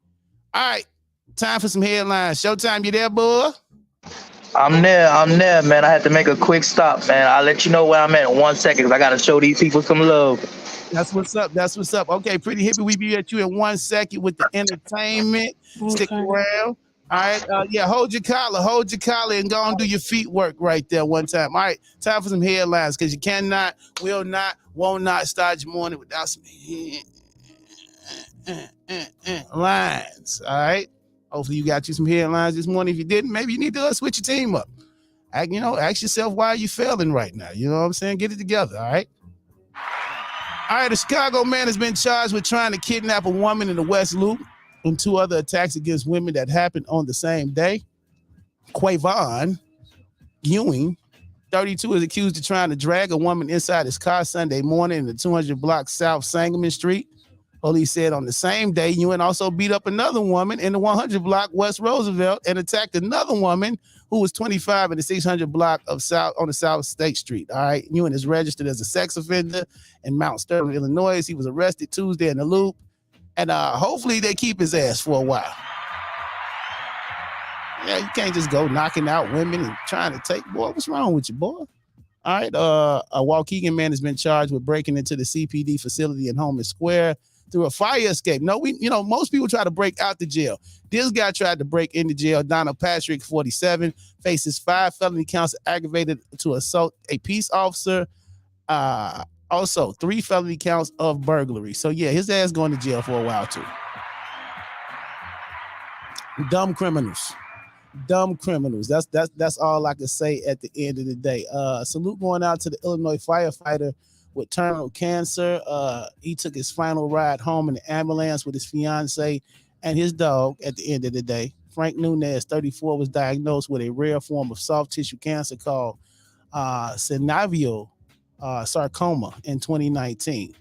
All right, time for some headlines. Showtime, you there, boy? I'm there, man. I had to make a quick stop, man. I'll let you know where I'm at in 1 second because I got to show these people some love. That's what's up. That's what's up. Okay, Pretty Hippie, we be at you in 1 second with the entertainment. Stick around. All right. Yeah, hold your collar and go and do your feet work right there one time. All right, time for some headlines because you cannot, will not, won't not start your morning without some lines. All right. Hopefully you got you some headlines this morning. If you didn't, maybe you need to switch your team up. Ask yourself why are you failing right now. You know what I'm saying? Get it together. All right. All right, a Chicago man has been charged with trying to kidnap a woman in the West Loop and 2 other attacks against women that happened on the same day. Quavon Ewing, 32, is accused of trying to drag a woman inside his car Sunday morning in the 200 block South Sangamon Street. Police said on the same day, Ewing also beat up another woman in the 100 block West Roosevelt and attacked another woman who was 25 in the 600 block of South on the South State Street. All right, Ewing is registered as a sex offender in Mount Sterling, Illinois. He was arrested Tuesday in the Loop, and hopefully they keep his ass for a while. Yeah, you can't just go knocking out women and trying to take. Boy, what's wrong with you, boy? All right, a Waukegan man has been charged with breaking into the CPD facility in Homer Square through a fire escape. Most people try to break out the jail. This guy tried to break into jail. Donald Patrick, 47, faces 5 felony counts aggravated to assault a peace officer. Also 3 felony counts of burglary. So yeah, his ass going to jail for a while too. Dumb criminals. That's all I can say at the end of the day. Salute going out to the Illinois firefighter with terminal cancer. He took his final ride home in the ambulance with his fiance and his dog at the end of the day. Frank Nunez, 34, was diagnosed with a rare form of soft tissue cancer called synovial sarcoma in 2019.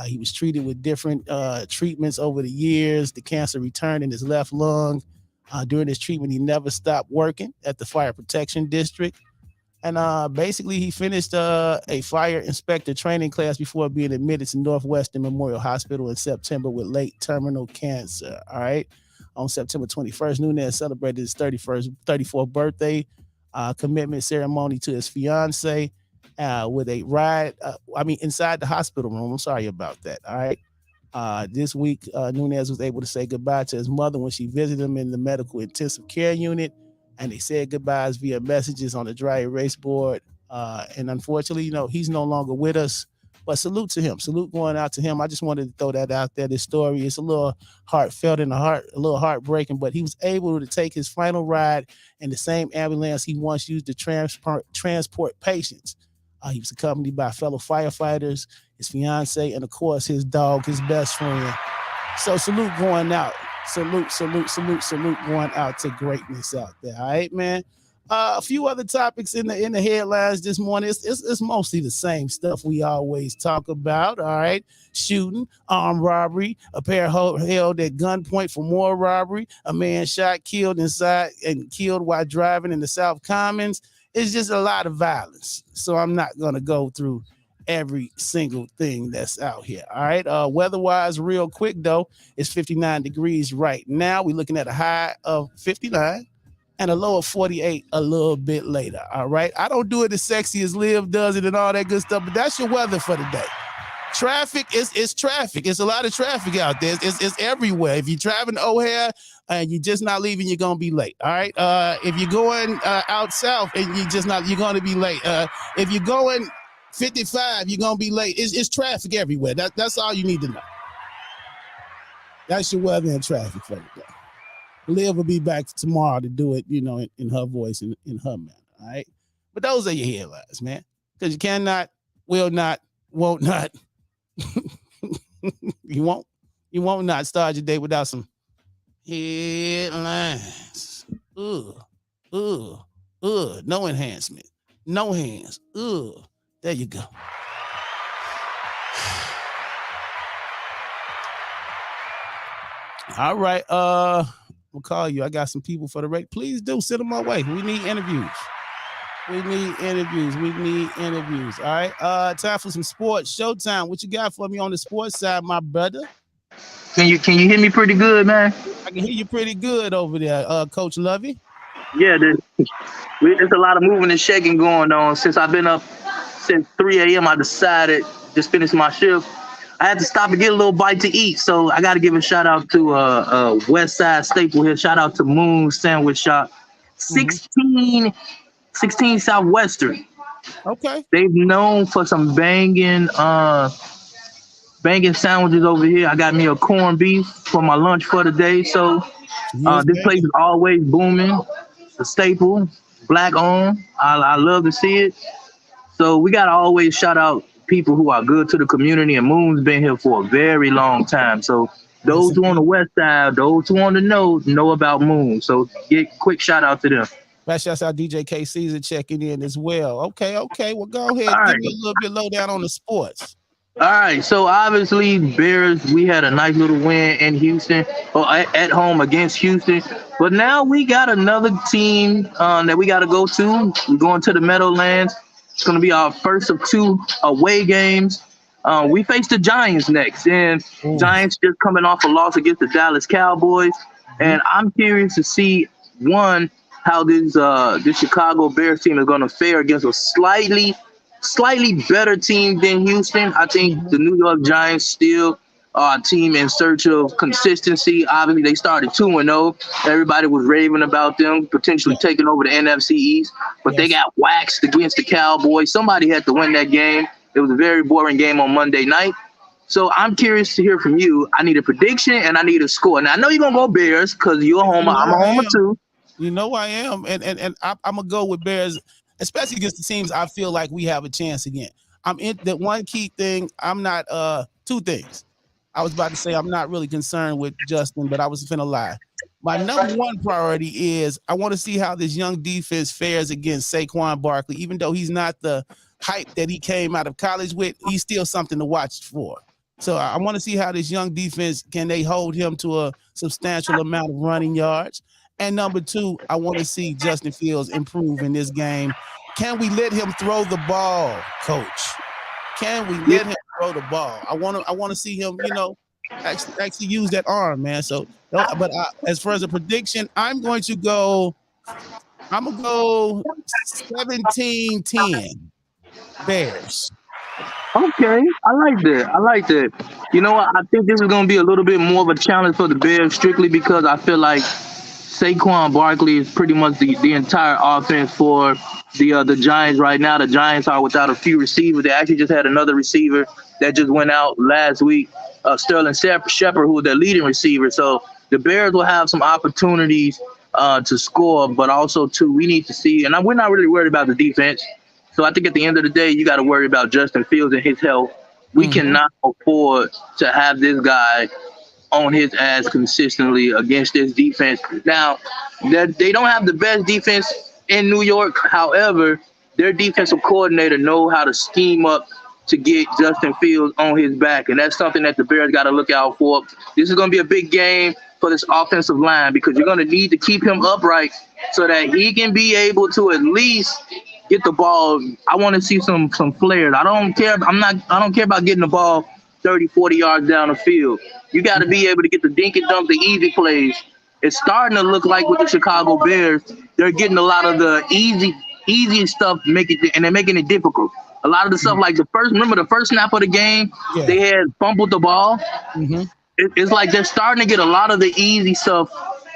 He was treated with different treatments over the years. The cancer returned in his left lung. During his treatment, he never stopped working at the fire protection district. And basically, he finished a fire inspector training class before being admitted to Northwestern Memorial Hospital in September with late terminal cancer. All right. On September 21st, Nunez celebrated his 34th birthday commitment ceremony to his fiance with a ride. Inside the hospital room. I'm sorry about that. All right. This week, Nunez was able to say goodbye to his mother when she visited him in the medical intensive care unit. And they said goodbyes via messages on the dry erase board. And unfortunately, he's no longer with us. But salute to him. Salute going out to him. I just wanted to throw that out there. This story is a little heartfelt and a little heartbreaking, but he was able to take his final ride in the same ambulance he once used to transport patients. He was accompanied by fellow firefighters, his fiance, and of course his dog, his best friend. So salute going out. Salute going out to greatness out there. All right, man. A few other topics in the headlines this morning. It's mostly the same stuff we always talk about. All right, shooting, armed robbery, a pair held at gunpoint for more robbery, a man shot, killed while driving in the South Commons. It's just a lot of violence. So I'm not gonna go through every single thing that's out here. All right. Weather-wise, real quick though, it's 59 degrees right now. We're looking at a high of 59 and a low of 48 a little bit later. All right. I don't do it as sexy as Liv does it and all that good stuff, but that's your weather for the day. Traffic is traffic. It's a lot of traffic out there. It's everywhere. If you're driving to O'Hare and you're just not leaving, you're gonna be late. All right. If you're going out south and you're gonna be late. If you're going 55, you're gonna be late. It's traffic everywhere. That's all you need to know. That's your weather and traffic for the day. Liv will be back tomorrow to do it, in her voice and in her manner. All right. But those are your headlines, man. Because you cannot, will not, won't not. You won't not start your day without some headlines. No enhancement. No hands. There you go. All right. We'll call you. I got some people for the rate. Please do send them my way. We need interviews. All right. Time for some sports. Showtime. What you got for me on the sports side, my brother? Can you hear me pretty good, man? I can hear you pretty good over there, Coach Lovey. Yeah, there's a lot of moving and shaking going on since I've been up since 3 a.m. I decided just finished my shift. I had to stop and get a little bite to eat. So I got to give a shout out to West Side Staple here. Shout out to Moon Sandwich Shop, 16 Southwestern. Okay. They've known for some banging sandwiches over here. I got me a corned beef for my lunch for the day. So Yes, this place baby. is always booming. A staple, black owned. I love to see it. So we gotta always shout out people who are good to the community. And Moon's been here for a very long time. So Yes, those who on the west side, those who on the know about Moon. So get quick shout out to them. that shouts out DJ K Caesar checking in as well. Okay. Well, go ahead. All Give right. me a little bit low down on the sports. All right, so obviously Bears, we had a nice little win in Houston, or at home against Houston. But now we got another team that we got to go to. We're going to the Meadowlands. It's going to be our first of 2 away games. We face the Giants next, and Giants just coming off a loss against the Dallas Cowboys. And I'm curious to see, one, how this Chicago Bears team is going to fare against a slightly better team than Houston. I think the New York Giants still are a team in search of consistency. Obviously, they started 2-0. Everybody was raving about them potentially taking over the NFC East, but they got waxed against the Cowboys. Somebody had to win that game. It was a very boring game on Monday night. So I'm curious to hear from you. I need a prediction and I need a score. Now, I know you're going to go Bears because you're a homer. I'm a homer too. You know I am, and I'm gonna go with Bears, especially against the teams I feel like we have a chance again. I'm in the one key thing. I'm not 2 things. I was about to say I'm not really concerned with Justin, but I was finna lie. My number 1 priority is I want to see how this young defense fares against Saquon Barkley. Even though he's not the hype that he came out of college with, he's still something to watch for. So I want to see how this young defense, can they hold him to a substantial amount of running yards? And number 2, I want to see Justin Fields improve in this game. Can we let him throw the ball, Coach? Can we let him throw the ball? I want to see him, actually use that arm, man. So, but as far as a prediction, I'm going to go 17-10 Bears. Okay, I like that. You know what? I think this is going to be a little bit more of a challenge for the Bears, strictly because I feel like Saquon Barkley is pretty much the entire offense for the Giants right now. The Giants are without a few receivers. They actually just had another receiver that just went out last week, Sterling Shepard, who was their leading receiver. So the Bears will have some opportunities to score, but also, too, we need to see, and we're not really worried about the defense. So I think at the end of the day, you got to worry about Justin Fields and his health. We cannot afford to have this guy on his ass consistently against this defense. Now, they don't have the best defense in New York. However, their defensive coordinator know how to scheme up to get Justin Fields on his back, and that's something that the Bears got to look out for. This is going to be a big game for this offensive line because you're going to need to keep him upright so that he can be able to at least get the ball. I want to see some flares. I don't care about getting the ball 30, 40 yards down the field. You got to be able to get the dink and dunk, the easy plays. It's starting to look like with the Chicago Bears, they're getting a lot of the easy stuff, and they're making it difficult. A lot of the stuff like the first snap of the game, they had fumbled the ball. It's like they're starting to get a lot of the easy stuff,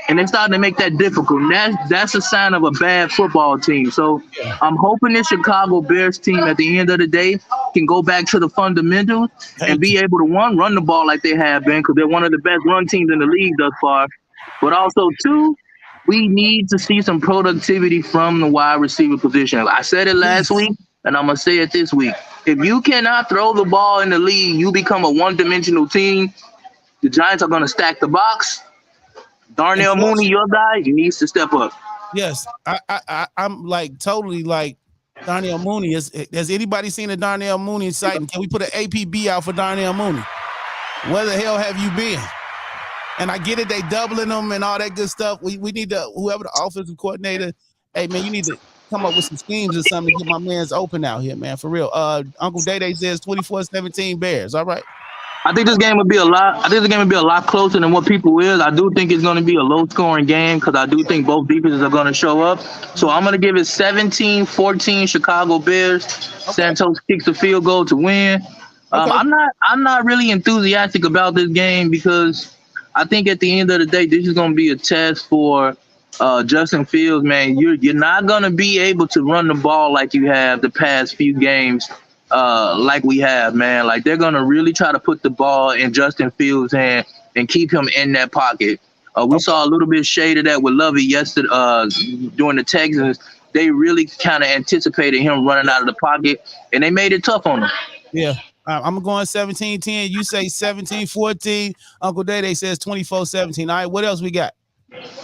and they're starting to make that difficult. And that's a sign of a bad football team. So I'm hoping this Chicago Bears team at the end of the day can go back to the fundamentals and be able to, one, run the ball like they have been, because they're one of the best run teams in the league thus far. But also, two, we need to see some productivity from the wide receiver position. I said it last week, and I'm going to say it this week. If you cannot throw the ball in the league, you become a one-dimensional team. The Giants are going to stack the box. Darnell Mooney, your guy, he needs to step up. Yes, I'm like totally like Darnell Mooney. Has anybody seen a Darnell Mooney sighting? Can we put an APB out for Darnell Mooney? Where the hell have you been? And I get it, they doubling them and all that good stuff. We need to, whoever the offensive coordinator, hey man, you need to come up with some schemes or something to get my man's open out here, man, for real. Uncle Day says 24-17 Bears. All right. I think this game will be a lot closer than what people is. I do think it's going to be a low-scoring game because I do think both defenses are going to show up. So I'm going to give it 17-14 Chicago Bears. Okay. Santos kicks a field goal to win. Okay. I'm not really enthusiastic about this game because I think at the end of the day, this is going to be a test for Justin Fields. Man, you're not going to be able to run the ball like you have the past few games, like we have, man. Like they're going to really try to put the ball in Justin Fields' hand and keep him in that pocket. We saw a little bit of shade of that with Lovey yesterday during the Texans. They really kind of anticipated him running out of the pocket, and they made it tough on him. Yeah. I'm going 17-10. You say 17-14. Uncle Day says 24-17. All right, what else we got?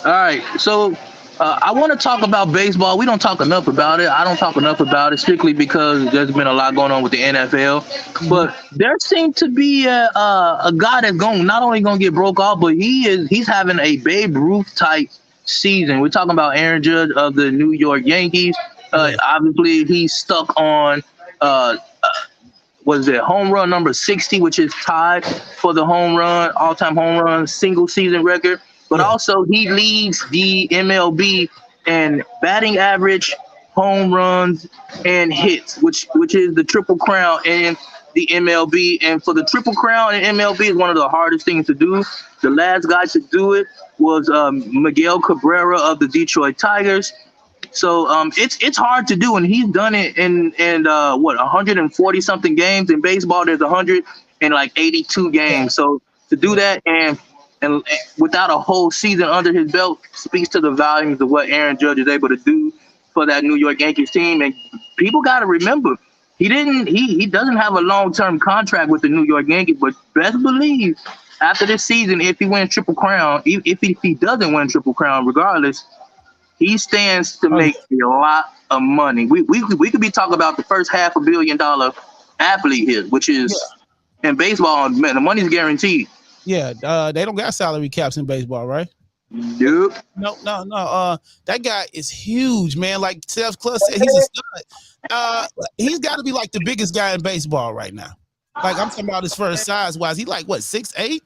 All right, so I want to talk about baseball. We don't talk enough about it. I don't talk enough about it strictly because there's been a lot going on with the NFL. Mm-hmm. But there seems to be a guy that's not only going to get broke off, but he's having a Babe Ruth type season. We're talking about Aaron Judge of the New York Yankees. Obviously, he's stuck on home run number 60, which is tied for the all-time home run single season record. But also he leads the MLB in batting average, home runs, and hits, which is the triple crown in the MLB. And for the triple crown in MLB is one of the hardest things to do. The last guy to do it was Miguel Cabrera of the Detroit Tigers. So it's hard to do, and he's done it in 140 something games. In baseball, there's 182 games. So to do that and without a whole season under his belt speaks to the volumes of what Aaron Judge is able to do for that New York Yankees team. And people got to remember, he doesn't have a long-term contract with the New York Yankees, but best believe after this season, if he wins Triple Crown, if he doesn't win Triple Crown, regardless, he stands to make a lot of money. We could be talking about the first $500 million athlete here, which is in baseball, man, the money's guaranteed. Yeah, they don't got salary caps in baseball, right? Nope. No. That guy is huge, man. Like Steph Cluss said, he's a stud. He's got to be like the biggest guy in baseball right now. Like I'm talking about his first size wise. He like what 6'8"?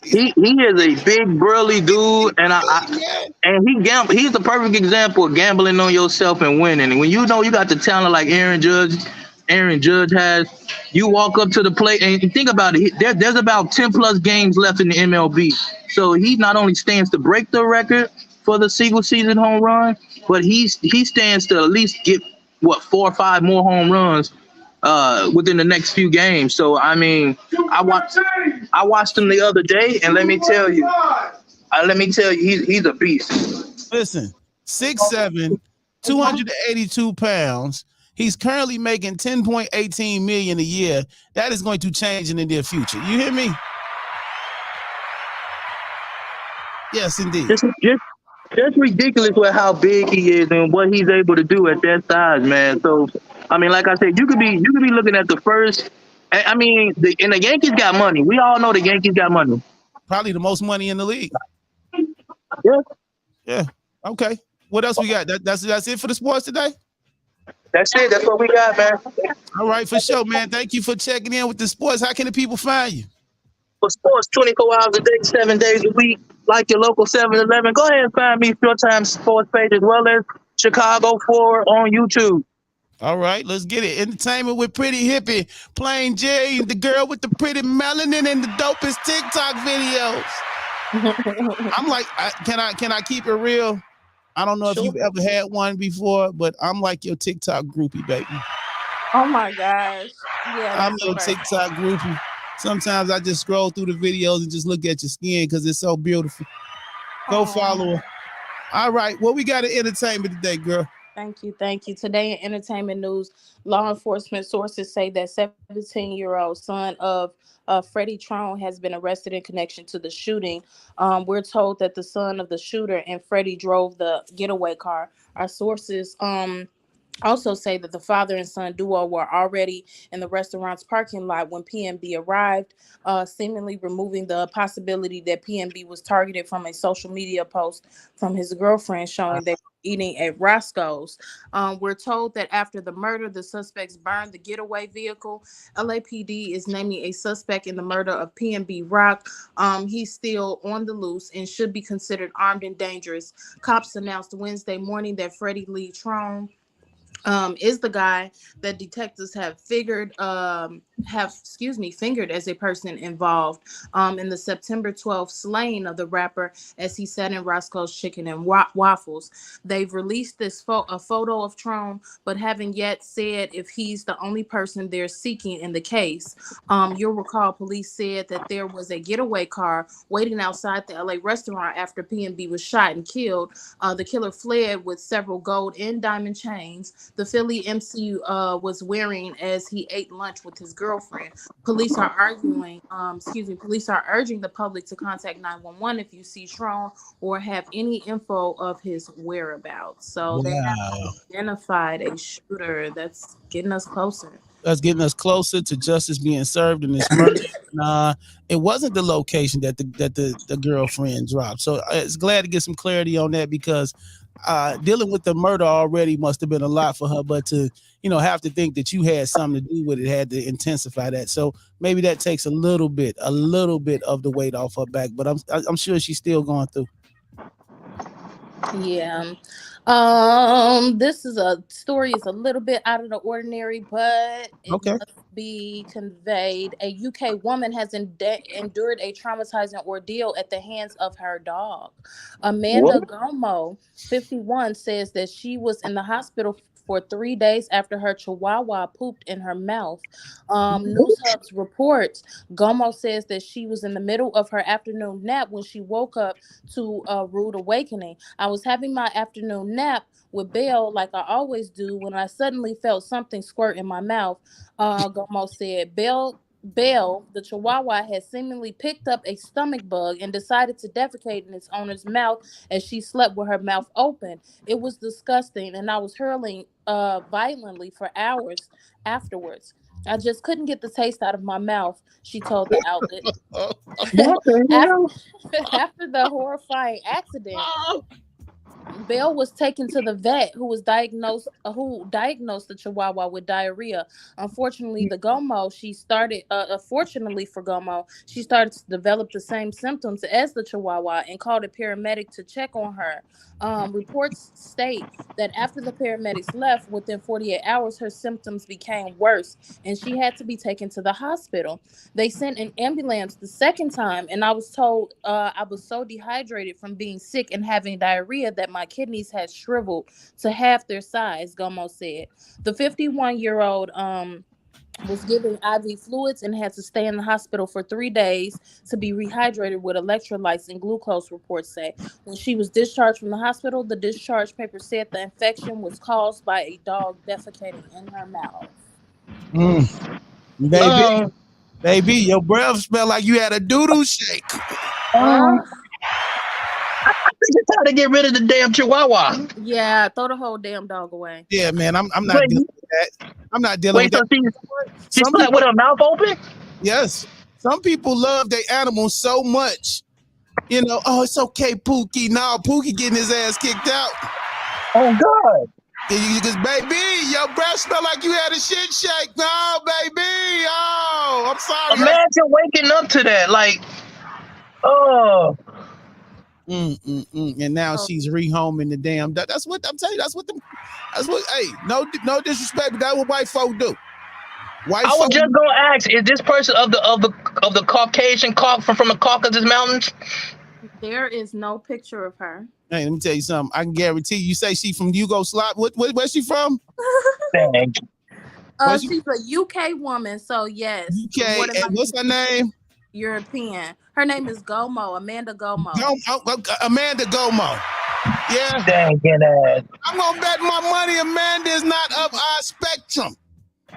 he is a big burly dude, and he's the perfect example of gambling on yourself and winning. And when you know you got the talent like Aaron Judge has, you walk up to the plate and think about it. There's about 10 plus games left in the MLB, so he not only stands to break the record for the single season home run, but he stands to at least get 4 or 5 more home runs within the next few games. So I mean, I watched him the other day, and let me tell you, he's a beast. Listen, 6'7", 282 pounds. He's currently making $10.18 million a year. That is going to change in the near future. You hear me? Yes, indeed. Just ridiculous with how big he is and what he's able to do at that size, man. So I mean, like I said, you could be looking at the first. I mean, the Yankees got money. We all know the Yankees got money. Probably the most money in the league. Yeah. Okay. What else we got? That's it for the sports today? That's it. That's what we got, man. All right, for sure, man. Thank you for checking in with the sports. How can the people find you? For sports, 24 hours a day, 7 days a week, like your local 7-Eleven. Go ahead and find me Showtime Sports page as well as Chicago 4 on YouTube. All right, let's get it. Entertainment with Pretty Hippie, Plain J, the girl with the pretty melanin and the dopest TikTok videos. I'm like, can I keep it real? I don't know if you've ever had one before, but I'm like your TikTok groupie, baby. Oh my gosh. Yeah. I'm your TikTok groupie. Sometimes I just scroll through the videos and just look at your skin because it's so beautiful. Go follow her. All right, what we got in entertainment today, girl? Thank you. Today in entertainment news, law enforcement sources say that 17-year-old son of Freddie Trone has been arrested in connection to the shooting. We're told that the son of the shooter and Freddie drove the getaway car. Our sources also say that the father and son duo were already in the restaurant's parking lot when PNB arrived, seemingly removing the possibility that PNB was targeted from a social media post from his girlfriend showing they were eating at Roscoe's. We're told that after the murder, the suspects burned the getaway vehicle. LAPD is naming a suspect in the murder of PNB Rock. He's still on the loose and should be considered armed and dangerous. Cops announced Wednesday morning that Freddie Lee Trone is the guy that detectives have fingered as a person involved in the September 12th slaying of the rapper as he sat in Roscoe's Chicken and Waffles. They've released a photo of Tron, but haven't yet said if he's the only person they're seeking in the case. You'll recall police said that there was a getaway car waiting outside the LA restaurant after P&B was shot and killed. The killer fled with several gold and diamond chains the Philly MC was wearing as he ate lunch with his girlfriend. Police are urging the public to contact 911 if you see Tron or have any info of his whereabouts. So they have identified a shooter. That's getting us closer. That's getting us closer to justice being served in this murder. It wasn't the location that the girlfriend dropped. So it's glad to get some clarity on that, because dealing with the murder already must have been a lot for her, but to have to think that you had something to do with it had to intensify that. So maybe that takes a little bit of the weight off her back, but I'm sure she's still going through. Yeah. This is a story is a little bit out of the ordinary, but it must be conveyed. A UK woman has endured a traumatizing ordeal at the hands of her dog. Amanda Gomo, 51, says that she was in the hospital for 3 days after her chihuahua pooped in her mouth. News Hub's reports, Gomo says that she was in the middle of her afternoon nap when she woke up to a rude awakening. I was having my afternoon nap with Belle like I always do when I suddenly felt something squirt in my mouth. Gomo said Belle, the chihuahua, had seemingly picked up a stomach bug and decided to defecate in its owner's mouth as she slept with her mouth open. It was disgusting, and I was hurling violently for hours afterwards. I just couldn't get the taste out of my mouth, she told the outlet. After the horrifying accident, Belle was taken to the vet who diagnosed the Chihuahua with diarrhea. Unfortunately for Gomo, she started to develop the same symptoms as the Chihuahua and called a paramedic to check on her. Reports state that after the paramedics left, within 48 hours, her symptoms became worse and she had to be taken to the hospital. They sent an ambulance the second time, and I was told I was so dehydrated from being sick and having diarrhea that my kidneys had shriveled to half their size, Gomo said. The 51-year-old was given IV fluids and had to stay in the hospital for 3 days to be rehydrated with electrolytes and glucose, reports say. When she was discharged from the hospital, the discharge paper said the infection was caused by a dog defecating in her mouth. Baby, your breath smelled like you had a doodle shake. I think it's time to get rid of the damn chihuahua. Yeah, throw the whole damn dog away. Yeah, man, I'm not dealing with that. I'm not dealing with that. She slept with her mouth open? Yes. Some people love their animals so much. Oh, it's okay, Pookie. No, Pookie getting his ass kicked out. Oh, God. Because, baby, your breath smell like you had a shit shake. No, baby. Oh, I'm sorry. Imagine waking up to that. Like, oh. And now she's rehoming the damn. That's what I'm telling you. Hey, no disrespect, but that's what white folk do. I was just gonna ask: is this person of the Caucasian from the Caucasus Mountains? There is no picture of her. Hey, let me tell you something. I can guarantee you say she from Yugoslavia. Where's she from? She's a UK woman, so yes. UK, and what's her name? European. Her name is Gomo, Amanda Gomo. Amanda Gomo. Yeah. Dang it. I'm gonna bet my money Amanda is not of our spectrum.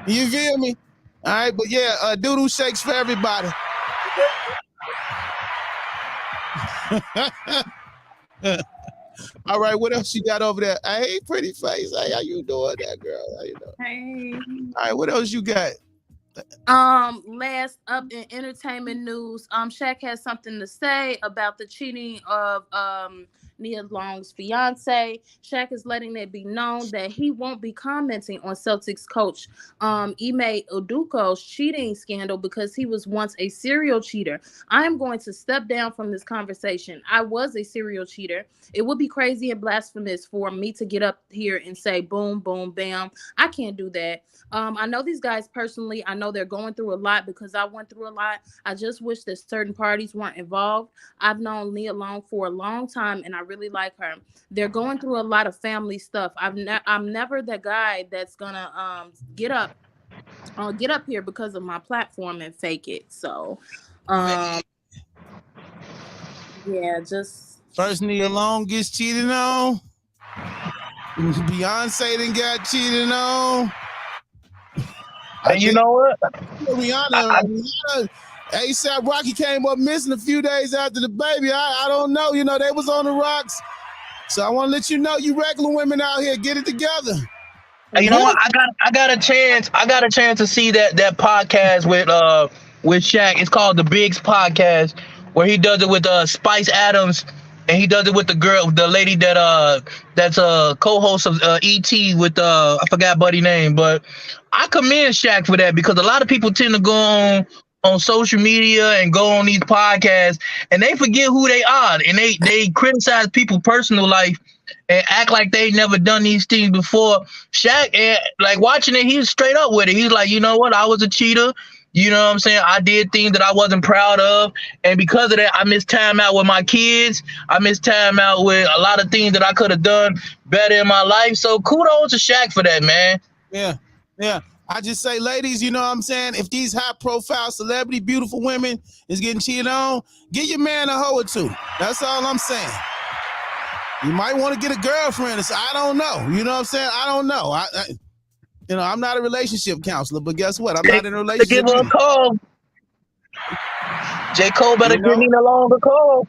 You feel me? All right, but yeah, doodle shakes for everybody. All right, what else you got over there? Hey, pretty face. Hey, how you doing, that girl? How you doing? Hey. All right, what else you got? Last up in entertainment news, Shaq has something to say about the cheating of Nia Long's fiance. Shaq is letting it be known that he won't be commenting on Celtics coach Ime Udoka's cheating scandal because he was once a serial cheater. I am going to step down from this conversation. I was a serial cheater. It would be crazy and blasphemous for me to get up here and say boom, boom, bam. I can't do that. I know these guys personally. I know they're going through a lot because I went through a lot. I just wish that certain parties weren't involved. I've known Nia Long for a long time, and I really like her. They're going through a lot of family stuff. I'm never the guy that's gonna get up here because of my platform and fake it. So, yeah, just first Nia Long gets cheated on. Beyonce then got cheated on. And you know what? Rihanna, ASAP Rocky came up missing a few days after the baby. I don't know. You know, they was on the rocks. So I want to let you know, you regular women out here, get it together. And you know what? I got a chance to see that podcast with Shaq. It's called the Biggs Podcast, where he does it with Spice Adams, and he does it with the lady that's a co-host of ET with I forgot buddy name, but I commend Shaq for that, because a lot of people tend to go on social media and go on these podcasts and they forget who they are, and they criticize people's personal life and act like they never done these things before. Shaq, like watching it, he's straight up with it. He's like, you know what? I was a cheater. You know what I'm saying? I did things that I wasn't proud of. And because of that, I missed time out with my kids. I missed time out with a lot of things that I could have done better in my life. So kudos to Shaq for that, man. Yeah. I just say, ladies, you know what I'm saying? If these high profile celebrity, beautiful women is getting cheated on, get your man a hoe or two. That's all I'm saying. You might want to get a girlfriend or something. I don't know. You know what I'm saying? I don't know. I'm not a relationship counselor, but guess what? I'm not in a relationship. Give her a call. J. Cole better give me a longer call.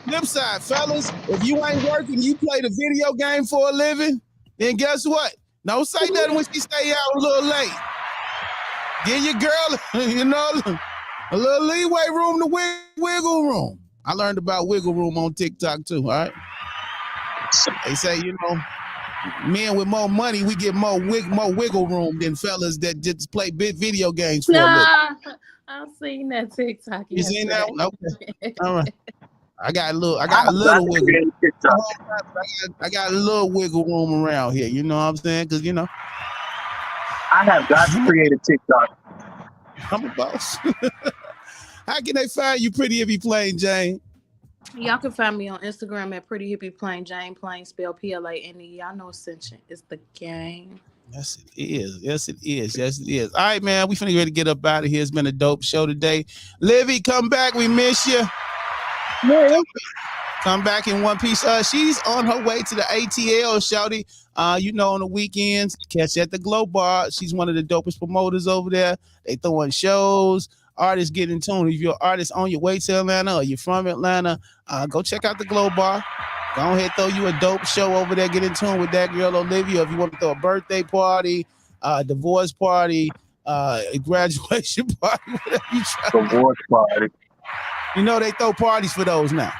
Flip side, fellas, if you ain't working, you play the video game for a living, then guess what? Don't say nothing when she stay out a little late. Give your girl, a little leeway room to wiggle room. I learned about wiggle room on TikTok too, all right? They say, men with more money, we get more wiggle room than fellas that just play video games for a living. I've seen that TikTok. You seen that one? Okay. All right. I got a little wiggle room. I got a little wiggle room around here. You know what I'm saying? Because I have got to create a TikTok. I'm a boss. How can they find you, Pretty Hippie Plain Jane? Y'all can find me on Instagram at Pretty Hippie Plain Jane, plain spelled Plane. Y'all know Ascension is the game. Yes, it is. Yes, it is. Yes, it is. All right, man. We finna ready to get up out of here. It's been a dope show today. Livy, come back. We miss you. Yeah. Come back in one piece. She's on her way to the ATL, shouty. On the weekends, catch at the Glow Bar. She's one of the dopest promoters over there. They throwing shows. Artists get in tune. If you're an artist on your way to Atlanta or you're from Atlanta, go check out the Glow Bar. Go ahead, throw you a dope show over there. Get in tune with that girl Olivia. If you want to throw a birthday party, divorce party, a graduation party, whatever you try. Divorce party. They throw parties for those now.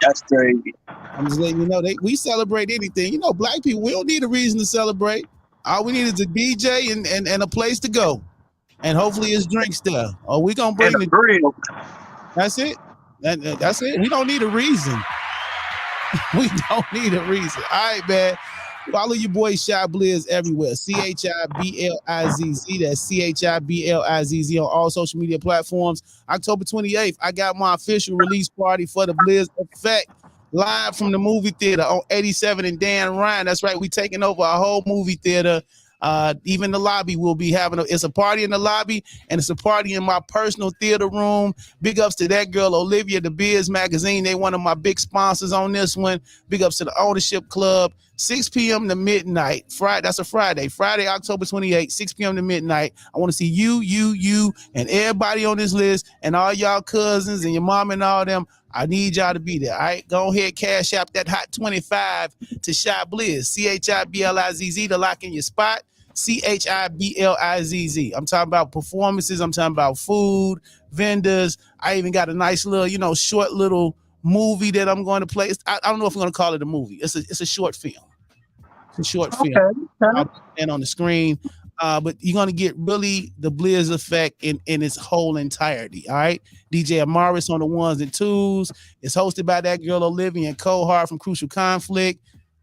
That's crazy. I'm just letting you know, we celebrate anything. Black people, we don't need a reason to celebrate. All we need is a DJ and a place to go. And hopefully it's drinks there. Or we gonna bring the grill. That's it. That's it. We don't need a reason. We don't need a reason. All right, man. Follow your boy Chiblizz everywhere. Chiblizz. That's Chiblizz on all social media platforms. October 28th, I got my official release party for the Blizz Effect live from the movie theater on 87 and Dan Ryan. That's right. We taking over a whole movie theater. Even the lobby will be it's a party in the lobby and it's a party in my personal theater room. Big ups to that girl Olivia, the Biz Magazine. They one of my big sponsors on this one. Big ups to the Ownership Club. 6 p.m. to midnight. That's a Friday. Friday, October 28th, 6 p.m. to midnight. I want to see you, and everybody on this list, and all y'all cousins and your mom and all them. I need y'all to be there. All right, go ahead, cash app that hot 25 to Chiblizz, Chiblizz to lock in your spot. Chiblizz. I'm talking about performances. I'm talking about food, vendors. I even got a nice little, short little movie that I'm going to play. I don't know if I'm going to call it a movie. It's a short film. It's a short film. I'll stand on the screen. But you're going to get really the Blizz effect in its whole entirety, all right? DJ Amaris on the ones and twos. It's hosted by that girl Olivia and Cohart from Crucial Conflict.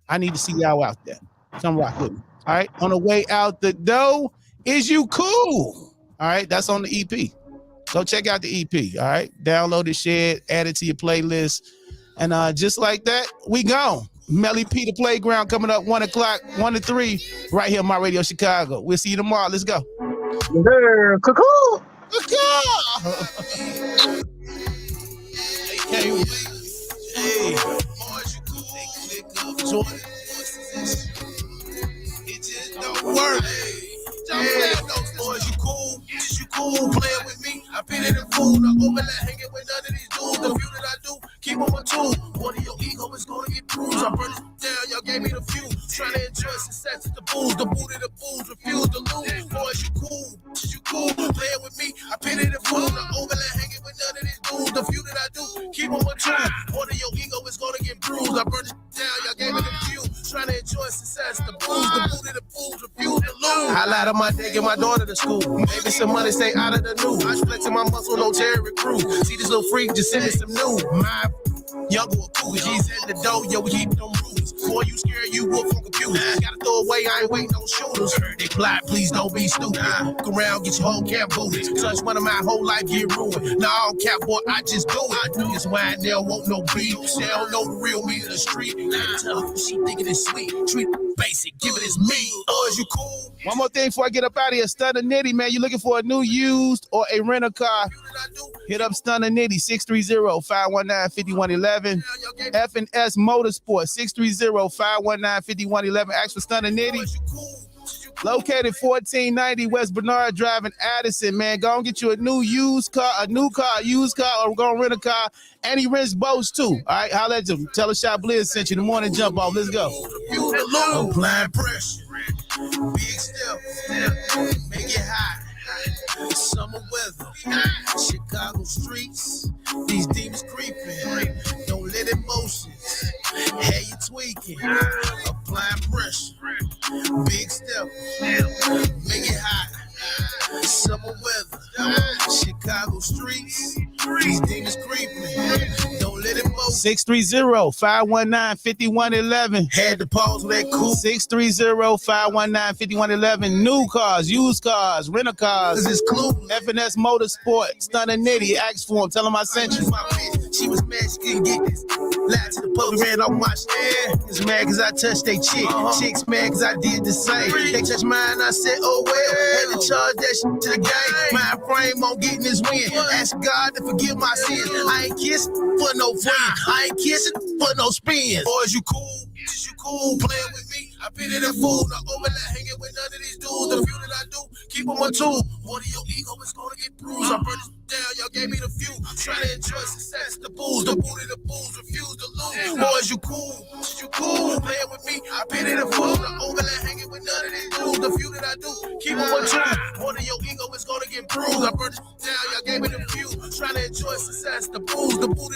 I need to see y'all out there. Come rock with me, all right? On the way out the door, Is You Cool? All right, that's on the EP. Go check out the EP, all right? Download it, share it, add it to your playlist. And just like that, we gone. Melly P, the Playground, coming up 1 o'clock, 1 to 3, right here on My Radio Chicago. We'll see you tomorrow. Let's go. Cuckoo. Hey, It just don't work. Boys, you cool? Is you cool? Playing with me? I pity the fool. I overlap hanging with none of these dudes. The few that I do, keep on my tool. One of your ego is gonna get bruised. I burn it down, y'all gave me the few. Trying to enjoy success at the booze. The boot of the booze, refuse to lose. Boys, you cool? Is you cool? Playing with me? I pity the fool. I overlap hanging with none of these dudes. The few that I do, keep on my tool. One of your ego is gonna get bruised. I burn it down, y'all gave me the few. Trying to enjoy success, the booze, the boot of the booze, refuse to lose. I lied on my day, get my daughter to school. Maybe some money stay out of the news. I flexing my muscle, no Jerry Crew. See this little freak, just send me some news. My younger or cool, G's at the door, yo, we keep them rules. Boy, you scared, you wolf on computers. Gotta throw away, I ain't waiting on shooters. Heard they plot, please don't be stupid. Look around, get your whole camp booted. Touch one of my whole life, get ruined. Nah, cap boy, I just do it. That's why they don't want no beef. They don't know the real me in the street. Tough, she thinking it's sweet. Treat it basic, give it as me. Oh, is you cool? one more thing before I get up out of here. Stunner Nitty, man. You looking for a new used or a rental car? Hit up Stunner Nitty, 630-519-5111. F&S Motorsport, 630-519-5111. Ask for Stunner Nitty. Located 1490 West Bernard Drive in Addison, man. Go and get you a new used car, a used car, or go and rent a car. And he rents boats too. All right, holla at him. Tell us Chiblizz sent you the morning jump off. Let's go. Applying pressure. Big step. Make it hot. Summer weather. Chicago streets. These demons creeping. Don't let emotions. Hey, you tweaking. Applying pressure. Big step. Make it hot. Summer weather. Chicago streets. These demons creeping. Don't let it motion. 630-519-5111. Had to pause with that cool. 630-519-5111. New cars, used cars, rental cars. This is cool. F&S Motorsport. Stunner Nitty. Ask for him. Tell him I sent you. My bitch, she was mad she couldn't get this. Lied to the public, ran off my stand. It's mad cause I touched they chick. Chicks mad cause I did the same. They touched mine, I said, oh well. Had to charge that shit to the game. My frame on getting this win. Ask God to forgive my sins. I ain't kissing for no friend. I ain't kissing for no spins. Boys, you cool? Is you cool? Playing with me? I pity the fool. Not overlap hanging with none of these dudes. The few that I do, keep on my tool. One of your ego is gonna get bruised. I burn it down, y'all gave me the few. Trying to enjoy success, the booze, the booty, the booze, refuse to lose. Boys, you cool? Is you cool? Playing with me? I pity the fool. Not overlap hanging with none of these dudes. The few that I do, keep on my tool. One of your ego is gonna get bruised. I burn it down, y'all gave me the few. Trying to enjoy success, the booze, the booty.